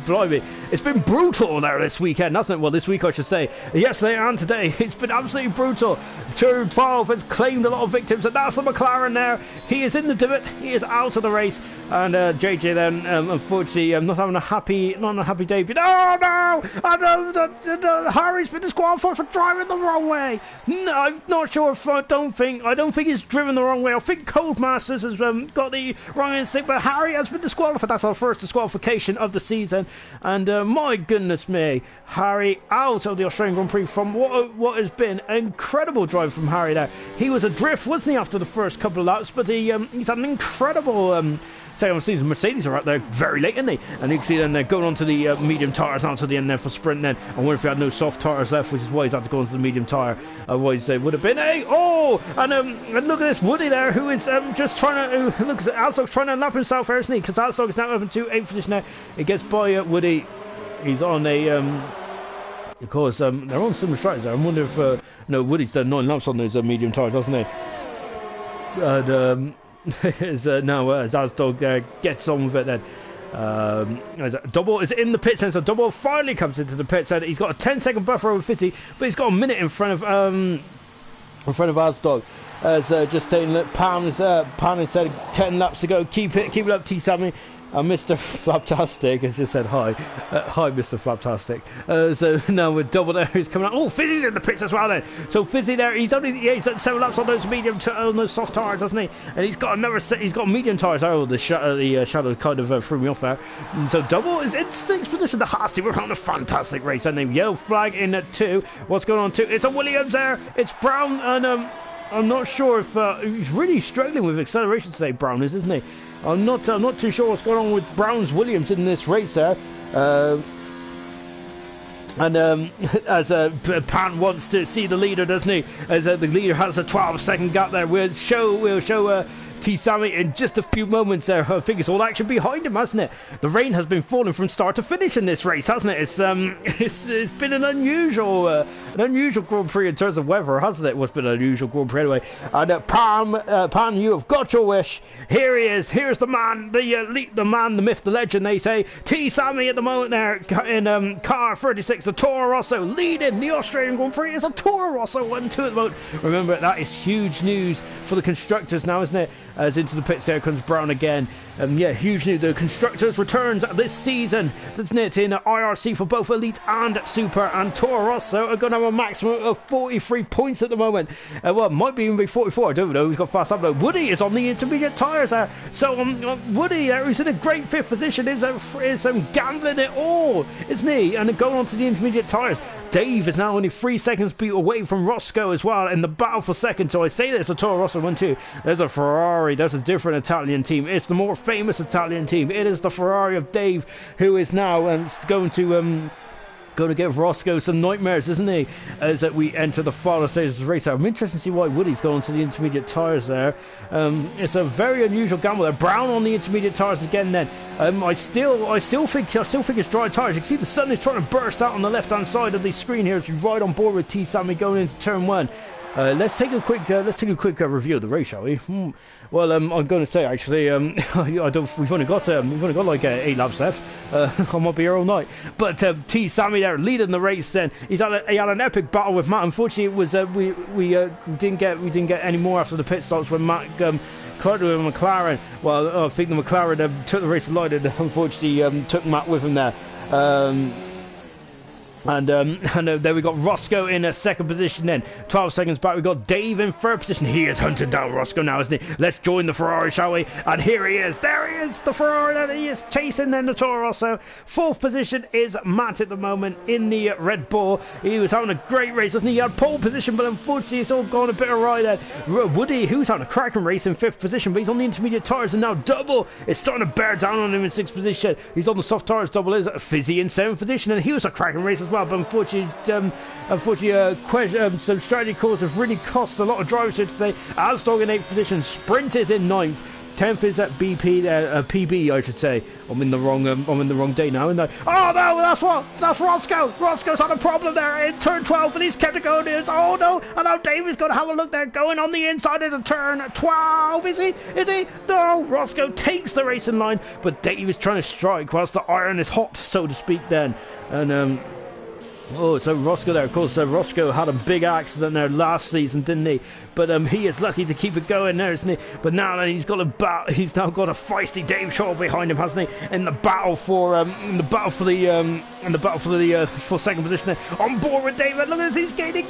blimey. It's been brutal there this weekend, hasn't it? Well, this week I should say. Yesterday and today, it's been absolutely brutal. Turn 12 has claimed a lot of victims, and that's the McLaren there. He is in the divot. He is out of the race, and JJ then, unfortunately, not having a happy debut. Oh no! I know Harry's been disqualified for driving the wrong way. No, I'm not sure if I don't think he's driven the wrong way. I think Codemasters has got the wrong instinct, but Harry has been disqualified. That's our first disqualification of the season, and my goodness me, Harry out of the Australian Grand Prix from what has been an incredible drive from Harry there. He was adrift, wasn't he, after the first couple of laps, but he's had an incredible Second sees Mercedes are out there very late, isn't they? And you can see then they're going on to the medium tyres now to the end there for sprint then. I wonder if he had no soft tyres left, which is why he's had to go into the medium tyre. Otherwise they would have been and look at this Woody there, who is just trying to look at Alstock's trying to lap himself here, isn't he? Because Alstock is now up into 8th position now. He gets by Woody. He's on a of course they're on similar strikes there. I wonder if Woody's done 9 laps on those medium tyres, hasn't he? And now as Alstock gets on with it then. Double is in the pits and so Double finally comes into the pits and he's got a 10-second buffer over 50, but he's got a minute in front of Alstock. Just saying that Pan said 10 laps to go. Keep it up, T Sammy. Mr. Flaptastic has just said hi. Hi, Mr. Flaptastic. So now with Double there, who's coming out. Oh, Fizzy's in the pits as well then. So Fizzy there, he's done 7 laps on those on those soft tyres, hasn't he? And he's got medium tyres. Oh, the shadow kind of threw me off there. And so Double is in 6th position. The Haas team, we're on a fantastic race. And then yellow flag in at 2. What's going on 2? It's a Williams there. It's Brown and I'm not sure if he's really struggling with acceleration today. Brown isn't he? I'm not too sure what's going on with Brown's Williams in this race there. As Pan wants to see the leader, doesn't he? As the leader has a 12-second gap there. We'll show T Sammy in just a few moments there. I think it's all action behind him, hasn't it? The rain has been falling from start to finish in this race, hasn't it? It's been an unusual Grand Prix in terms of weather, hasn't it? Well, it's been an unusual Grand Prix anyway. And Pan, you have got your wish. Here he is. Here's the man, the man, the myth, the legend. They say T Sammy at the moment there in car 36, the Toro Rosso leading the Australian Grand Prix. It's a Toro Rosso 1-2 at the moment. Remember, that is huge news for the constructors now, isn't it? As into the pits there comes Brown again. Huge news. The constructors returns this season, isn't it? In IRC for both Elite and Super, and Toro Rosso are going to have a maximum of 43 points at the moment. Well, it might even be 44. I don't know. He's got fast up. Woody is on the intermediate tyres there. So Woody there, who's in a great 5th position, is gambling it all, isn't he? And going on to the intermediate tyres. Dave is now only 3 seconds away from Roscoe as well in the battle for second. So I say there's a Toro Rosso 1-2. There's a Ferrari. There's a different Italian team. It's the more famous Italian team. It is the Ferrari of Dave, who is now going to give Roscoe some nightmares, isn't he? As we enter the final stages of the race. I'm interested to see why Woody's going to the intermediate tyres there. It's a very unusual gamble there. Brown on the intermediate tyres again. Then I still think it's dry tyres. You can see the sun is trying to burst out on the left-hand side of the screen here as we ride on board with T Sammy going into turn 1. Let's take a quick review of the race, shall we? Well, I'm going to say actually, we've only got like 8 laps left. I might be here all night. But T Sammy there leading the race. Then he had an epic battle with Matt. Unfortunately, it was we didn't get any more after the pit stops when Matt collided with McLaren. Well, I think the McLaren took the race to light and unfortunately took Matt with him there. And there we got Roscoe in a 2nd position then. 12 seconds back, we got Dave in 3rd position. He is hunting down Roscoe now, isn't he? Let's join the Ferrari, shall we? And here he is. There he is, the Ferrari that he is chasing then the Toro Rosso. 4th position is Matt at the moment in the Red Bull. He was having a great race, wasn't he? He had pole position, but unfortunately it's all gone a bit awry there. Woody, who's having a cracking race in 5th position, but he's on the intermediate tyres, and now Double is starting to bear down on him in 6th position. He's on the soft tyres. Double is Fizzy in 7th position, and he was a cracking race as well. But unfortunately, some strategy calls have really cost a lot of drivers here today. Alstock in 8th position, Sprint is in 9th. 10th is at PB, I should say. I'm in the wrong day now, isn't I? Oh no, that's Roscoe. Roscoe's had a problem there in turn 12, and he's kept it going. Oh no, and now Davy's going to have a look there, going on the inside of the turn 12. Is he? No, Roscoe takes the racing line, but Dave is trying to strike whilst the iron is hot, so to speak. Then, and so Roscoe there, of course. Roscoe had a big accident there last season, didn't he? But he is lucky to keep it going there, isn't he? But now then he's now got a feisty Dave Shaw behind him, hasn't he? In the battle for for second position there. On board with David. Look at this, he's gaining.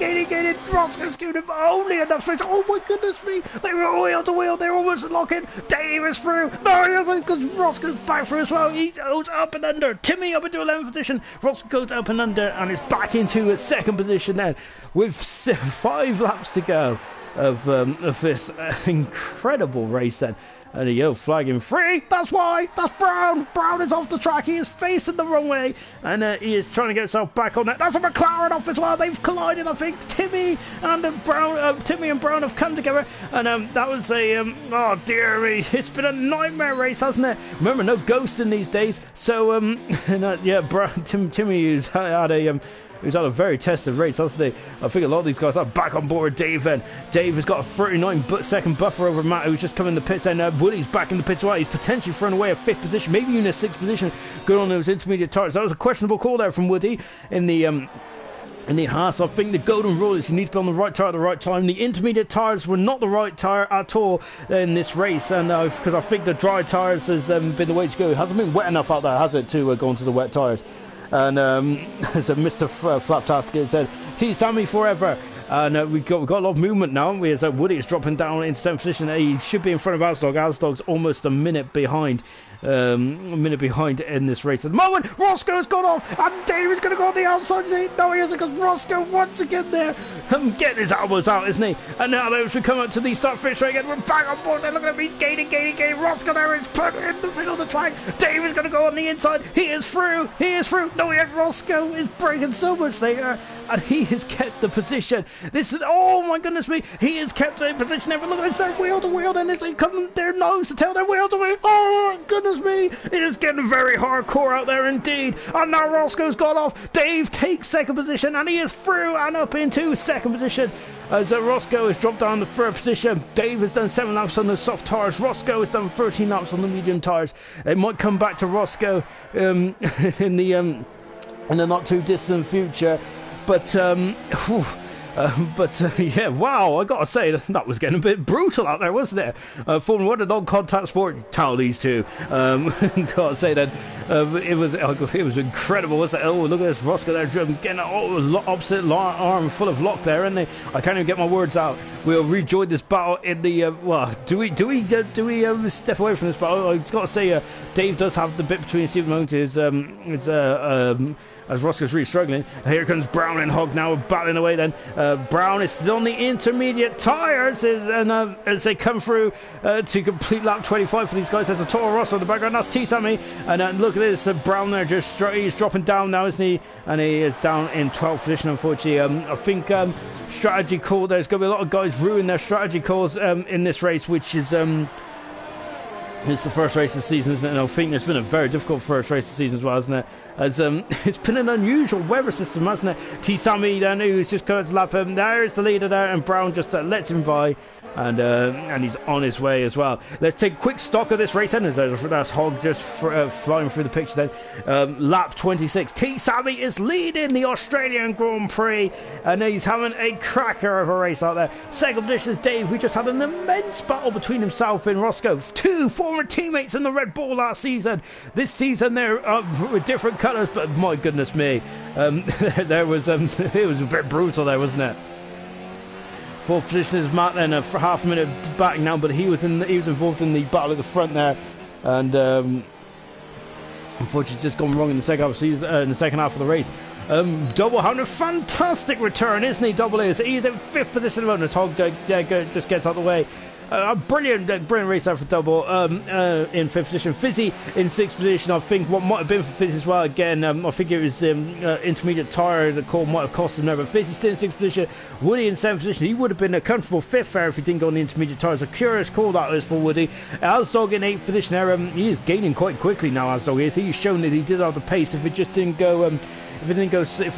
Roscoe's giving him only enough space. Oh my goodness me! They were wheel to wheel. They're almost locking. Dave is through. No, he isn't, because Roscoe's back through as well. He goes up and under. Timmy up into 11th position. Roscoe goes up and under and is back into a 2nd position then with 5 laps to go. of this incredible race then. And the yellow flag in free. That's why. That's Brown. Brown is off the track. He is facing the runway. And he is trying to get himself back on that. That's a McLaren off as well. They've collided, I think. Timmy and Brown have come together. And that was a... oh, dear me. It's been a nightmare race, hasn't it? Remember, no ghosting these days. So, yeah, Timmy has had a... He's had a very tested race, hasn't he? I think a lot of these guys are back on board. Dave then. Dave has got a 39-second buffer over Matt, who's just come in the pits. And Woody's back in the pits as well. He's potentially thrown away a 5th position, maybe even a 6th position, going on those intermediate tires. That was a questionable call there from Woody in the Haas. I think the golden rule is you need to be on the right tyre at the right time. The intermediate tyres were not the right tyre at all in this race, and because I think the dry tyres has been the way to go. It hasn't been wet enough out there, has it, to go into the wet tyres? And so Mr. Flaptasket said, T Sammy forever. And we've got a lot of movement now, haven't we? As Woody is dropping down into 7th position. He should be in front of Asdog. Asdog's almost a minute behind. In this race at the moment. Roscoe's gone off, and David's going to go on the outside. No, he isn't, because Roscoe once again there getting his elbows out, isn't he? And now as we come up to the start finish straight again, we're back on board. They're looking at me gaining. Roscoe there is put in the middle of the track. David's going to go on the inside. He is through. No, yet Roscoe is breaking so much there, and he has kept the position. This is, oh my goodness me, he has kept the position. Ever look at this, they're wheel to wheel, then as they come, their nose to tail, they're wheel to wheel. Oh my goodness me, it is getting very hardcore out there indeed. And now Roscoe's gone off. Dave takes 2nd position, and he is through and up into 2nd position as Roscoe has dropped down the 3rd position. Dave has done 7 laps on the soft tyres. Roscoe has done 13 laps on the medium tyres. It might come back to Roscoe in the not too distant future, but yeah, wow, I gotta say that was getting a bit brutal out there, wasn't it? Formula 1, a non-contact sport, towel these two. Gotta say that it was incredible, wasn't it? Oh, look at this Roscoe there, getting opposite arm full of lock there, and I can't even get my words out. We'll rejoin this battle in the well. Do we step away from this battle? I just gotta say, Dave does have the bit between Stephen Mountain as Roscoe's really struggling. Here comes Brown and Hogg now battling away then. Brown is still on the intermediate tyres, and as they come through to complete lap 25 for these guys. There's a Toro Rosso in the background. That's T-Sammy. And look at this, Brown there, he's dropping down now, isn't he? And he is down in 12th position, unfortunately. I think strategy call, there's going to be a lot of guys ruin their strategy calls in this race, which is... it's the first race of the season, isn't it? And I think it's been a very difficult first race of the season as well, hasn't it? As it's been an unusual weather system, hasn't it? T-Sammy then, who's just coming to lap him. There's the leader there, and Brown just lets him by, and he's on his way as well. Let's take quick stock of this race then. That's Hogg just flying through the picture then. Lap 26. T-Sammy is leading the Australian Grand Prix, and he's having a cracker of a race out there. 2nd position is Dave, who just had an immense battle between himself and Roscoe. 2 former teammates in the Red Bull last season. This season they're with different colours, but my goodness me, there was it was a bit brutal there, wasn't it? 4th position is Matt then, for half a minute back now, but he was involved in the battle at the front there, and unfortunately just gone wrong in the second half of the race. Double having a fantastic return, isn't he? Double is. He's in 5th position at the moment. Hogg just gets out of the way. A brilliant race there for Double in 5th position. Fizzy in 6th position. I think what might have been for Fizzy as well. Again, I think it was intermediate tyre. The call might have cost him there, but Fizzy still in 6th position. Woody in 7th position. He would have been a comfortable 5th there if he didn't go on the intermediate tyres. A curious call that is for Woody. Asdog in 8th position there. He is gaining quite quickly now. Asdog is. He's shown that he did have the pace. If it just didn't go. If it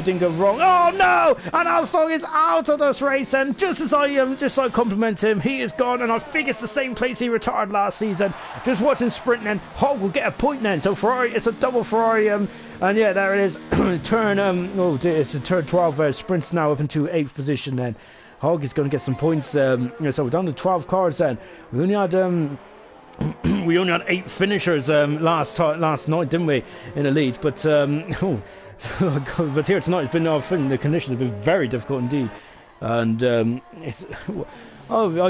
didn't go wrong, oh no! And Asdog is out of this race, and just as I compliment him, he is gone, and I think it's the same place he retired last season. Just watching sprint, then Hogg will get a point then. So Ferrari, it's a double Ferrari, and yeah, there it is. Turn it's a turn 12. Sprints now up into 8th position. Then Hogg is going to get some points. So we're down to 12 cars. Then we only had 8 finishers last night, didn't we, in the lead? But but here tonight it's been, the conditions have been very difficult indeed, and I'm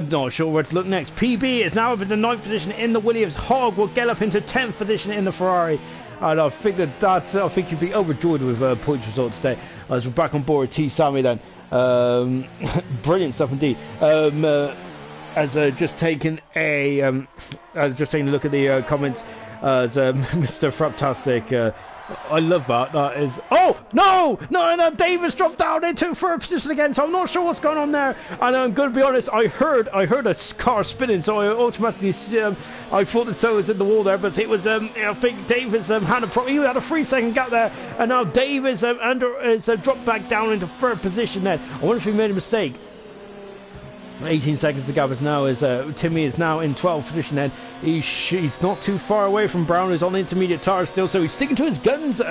not sure where to look next. PB is now up into 9th position in the Williams. Hogg will get up into 10th position in the Ferrari, and I think I think you'd be overjoyed with points results today as we're back on board T-Sammy then. Brilliant stuff indeed. As just taking a look at the comments, as Mr. Fraptastic. I love that. That is. Oh no! Davis dropped down into third position again. So I'm not sure what's going on there. And I'm going to be honest. I heard a car spinning, so I automatically I thought that so was in the wall there, but it was. I think Davis had a 3-second gap there, and now Davis dropped back down into third position. Then I wonder if he made a mistake. 18 seconds to gap is now as Timmy is now in 12th position. Then he's not too far away from Brown, who's on the intermediate tire still, so he's sticking to his guns.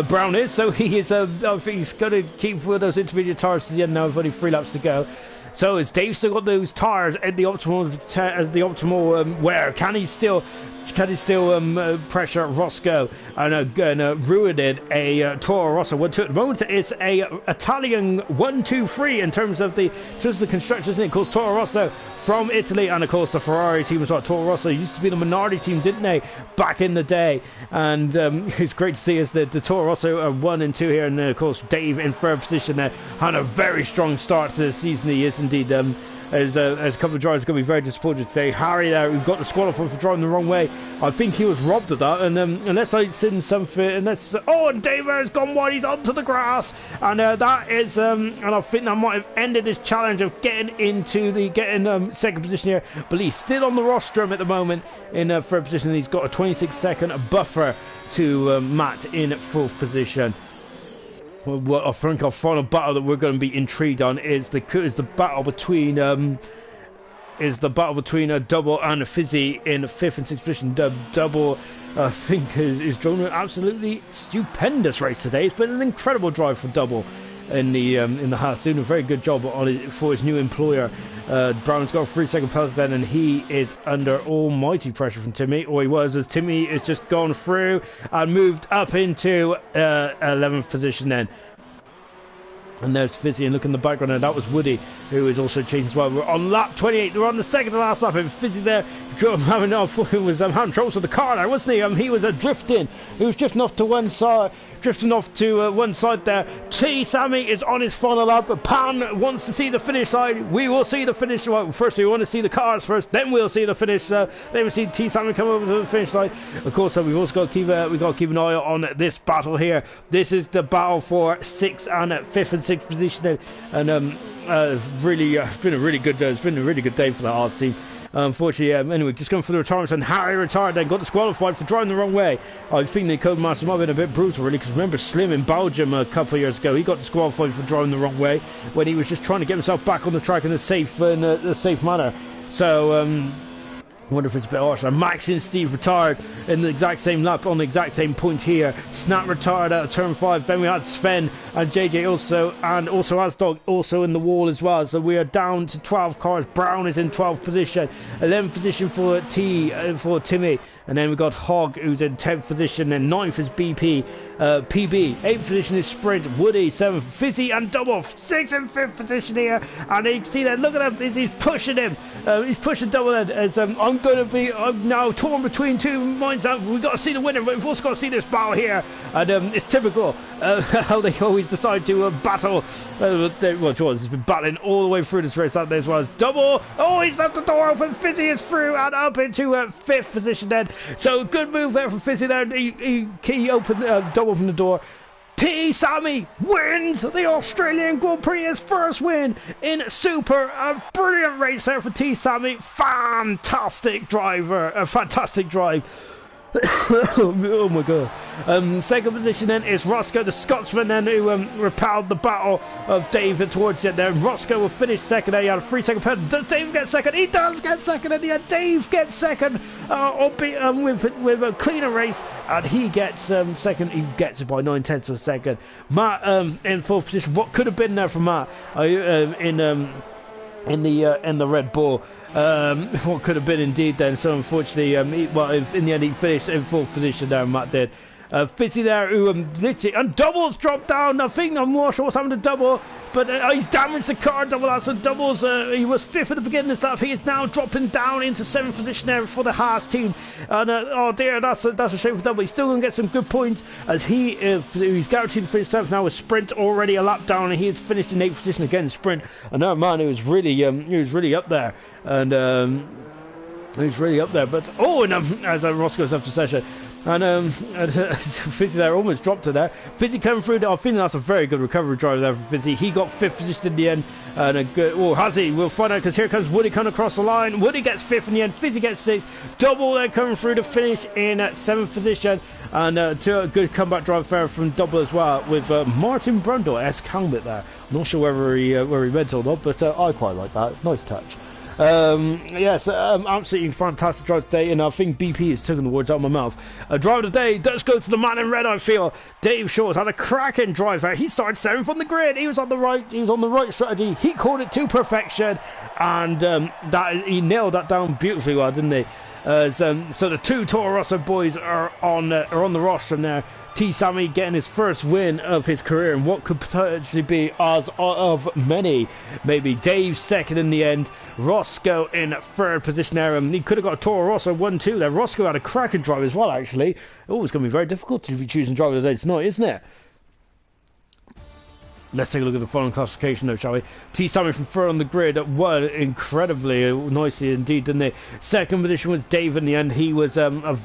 Brown is, so he is. I think he's going to keep with those intermediate tires to the end now. With only 3 laps to go. So is Dave still got those tires at the optimal wear? Can he still pressure Roscoe and ruined a Toro Rosso 1-2 at the moment? It's a Italian 1-2-3 in terms of the constructors, isn't it? Of course, Toro Rosso from Italy, and of course the Ferrari team as well. Toro Rosso used to be the minority team, didn't they, back in the day? And it's great to see as the Toro Rosso are 1 and 2 here, and of course Dave in third position there, had a very strong start to the season. He is indeed. As a couple of drivers are going to be very disappointed today. Harry there, we've got disqualified for driving the wrong way. I think he was robbed of that, and unless I've seen something, and Dave has gone wide, he's onto the grass, and that is, and I think that might have ended his challenge of getting second position here. But he's still on the rostrum at the moment in third position, and he's got a 26-second buffer to Matt in fourth position. Well, I think our final battle that we're going to be intrigued on is the battle between Double and Fizzy in fifth and sixth position. Double, I think, is drawn an absolutely stupendous race today. It's been an incredible drive for Double in the Haas, doing a very good job on it for his new employer. Brown's got a 3-second penalty then, and he is under almighty pressure from Timmy, or he was, as Timmy is just gone through and moved up into 11th position then. And there's Fizzy, and look in the background, and that was Woody, who is also chasing as well. We're on lap 28, we're on the second to last lap, and Fizzy there, having troubles with the car there, wasn't he? He was drifting. He was drifting off to one side. One side there. Sammy is on his final lap. Pan wants to see the finish line. We will see the finish. Well, first we want to see the cars first, then we'll see the finish. Then we see Sammy come over to the finish line. Of course, we've also got to keep an eye on this battle here. This is the battle for 6th and 5th and 6th position, and really, it's been a really good day. It's been a really good day for the Haas team. Unfortunately, anyway, just going for the retirements, and Harry retired then, got disqualified for driving the wrong way. I think the Codemaster might have been a bit brutal, really, because remember Slim in Belgium a couple of years ago, he got disqualified for driving the wrong way when he was just trying to get himself back on the track in a safe manner. So, I wonder if it's a bit harsh. Max and Steve retired in the exact same lap on the exact same point here. Snap retired out of turn 5. Then we had Sven and JJ also, and also Asdog also in the wall as well. So we are down to 12 cars. Brown is in 12th position, 11th position for Timmy, and then we got Hogg, who's in 10th position. Then 9th is BP, PB. 8th position is Sprint. Woody 7th. Fizzy and Double 6th and 5th position here. And you can see that. Look at him. He's pushing him. He's pushing Double as I'm now torn between two minds. We've got to see the winner, but we've also got to see this battle here. And it's typical how they always decide to battle. He's been battling all the way through this race out there as well as Double. Oh, he's left the door open. Fizzy is through and up into 5th position then. So good move there from Fizzy there. He opened, Double opened the door. Sammy wins the Australian Grand Prix, his first win in Super. A brilliant race there for Sammy. Fantastic driver. A fantastic drive. Oh my god. Second position then is Roscoe, the Scotsman, then who repelled the battle of David towards the end there. Roscoe will finish second there. He had a 3-second penalty. Does Dave get second? He does get second in the end. Dave gets second, with a cleaner race, and he gets second. He gets it by 9/10 of a second. Matt in fourth position. What could have been there for Matt in the Red Bull? What could have been indeed then. So unfortunately, in the end he finished in fourth position there, Matt did. Fizzy there, who literally, and Doubles dropped down. I'm not sure what's happened to Double, but he's damaged the car. Double out, so Doubles, he was 5th at the beginning of stuff. He is now dropping down into 7th position there for the Haas team. And oh dear, that's a shame for Double. He's still going to get some good points as he's guaranteed to finish 7th now with Sprint already a lap down, and he has finished in 8th position again. Sprint, another man who was really up there, and he's really up there. But as Ross goes after session. And Fizzy there almost dropped it there. Fizzy coming through. I think that's a very good recovery drive there for Fizzy. He got 5th position in the end. And a good. Oh, has he? We'll find out because here comes Woody coming across the line. Woody gets 5th in the end. Fizzy gets 6th. Double there coming through to finish in 7th position. And a good comeback drive there from Double as well with Martin Brundle-esque helmet there. I'm not sure where he went or not, but I quite like that. Nice touch. Yes, absolutely fantastic drive today, and I think BP is taking the words out of my mouth. Drive of the day does go to the man in red, I feel. Dave Shaw's had a cracking drive there. He started 7th on the grid. He was on the right strategy. He called it to perfection, and he nailed that down beautifully well, didn't he? So the two Toro Rosso boys are on the rostrum there. T. Sammy getting his first win of his career, and what could potentially be as of many. Maybe Dave 2nd in the end. Roscoe in 3rd position there. He could have got a Toro Rosso 1-2 there. Roscoe had a cracking drive as well, actually. Oh, it's going to be very difficult to be choosing driver of the day tonight, isn't it? Let's take a look at the following classification though, shall we? T. Sammy from 3rd on the grid won incredibly nicely indeed, didn't they? 2nd position was Dave in the end. He was that was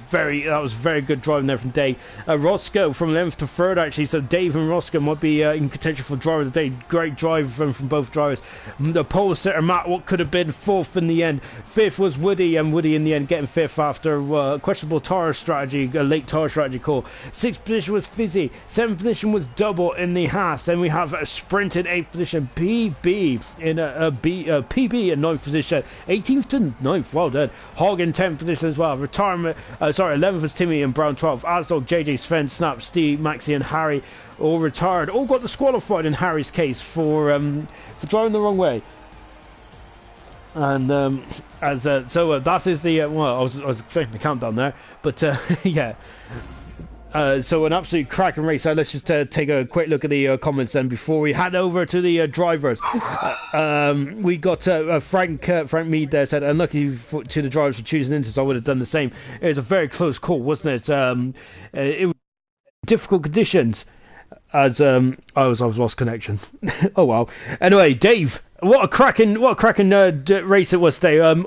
very good driving there from Dave. Roscoe from 11th to 3rd actually, so Dave and Roscoe might be in contention for driver of the day. Great drive from both drivers. The pole sitter Matt, what could have been 4th in the end. 5th was Woody, and Woody in the end getting 5th after questionable tire strategy, a late tire strategy call. 6th position was Fizzy. 7th position was Double in the Haas. Then we have a Sprint in 8th position, PB in PB in 9th position, 18th to 9th, well done. Hog in 10th position as well. 11th was Timmy and Brown 12th. Asdog, JJ, Sven, Snap, Steve, Maxi and Harry all retired. All got disqualified in Harry's case for driving the wrong way. And that is the well, I was expecting the countdown there, but yeah. So an absolute cracking race. Let's just take a quick look at the comments then before we head over to the drivers. We got Frank Mead there said, unlucky to the drivers for choosing Inter, so I would have done the same. It was a very close call, wasn't it? It was difficult conditions as I was lost connection. Oh well. Anyway, Dave, what a cracking race it was today.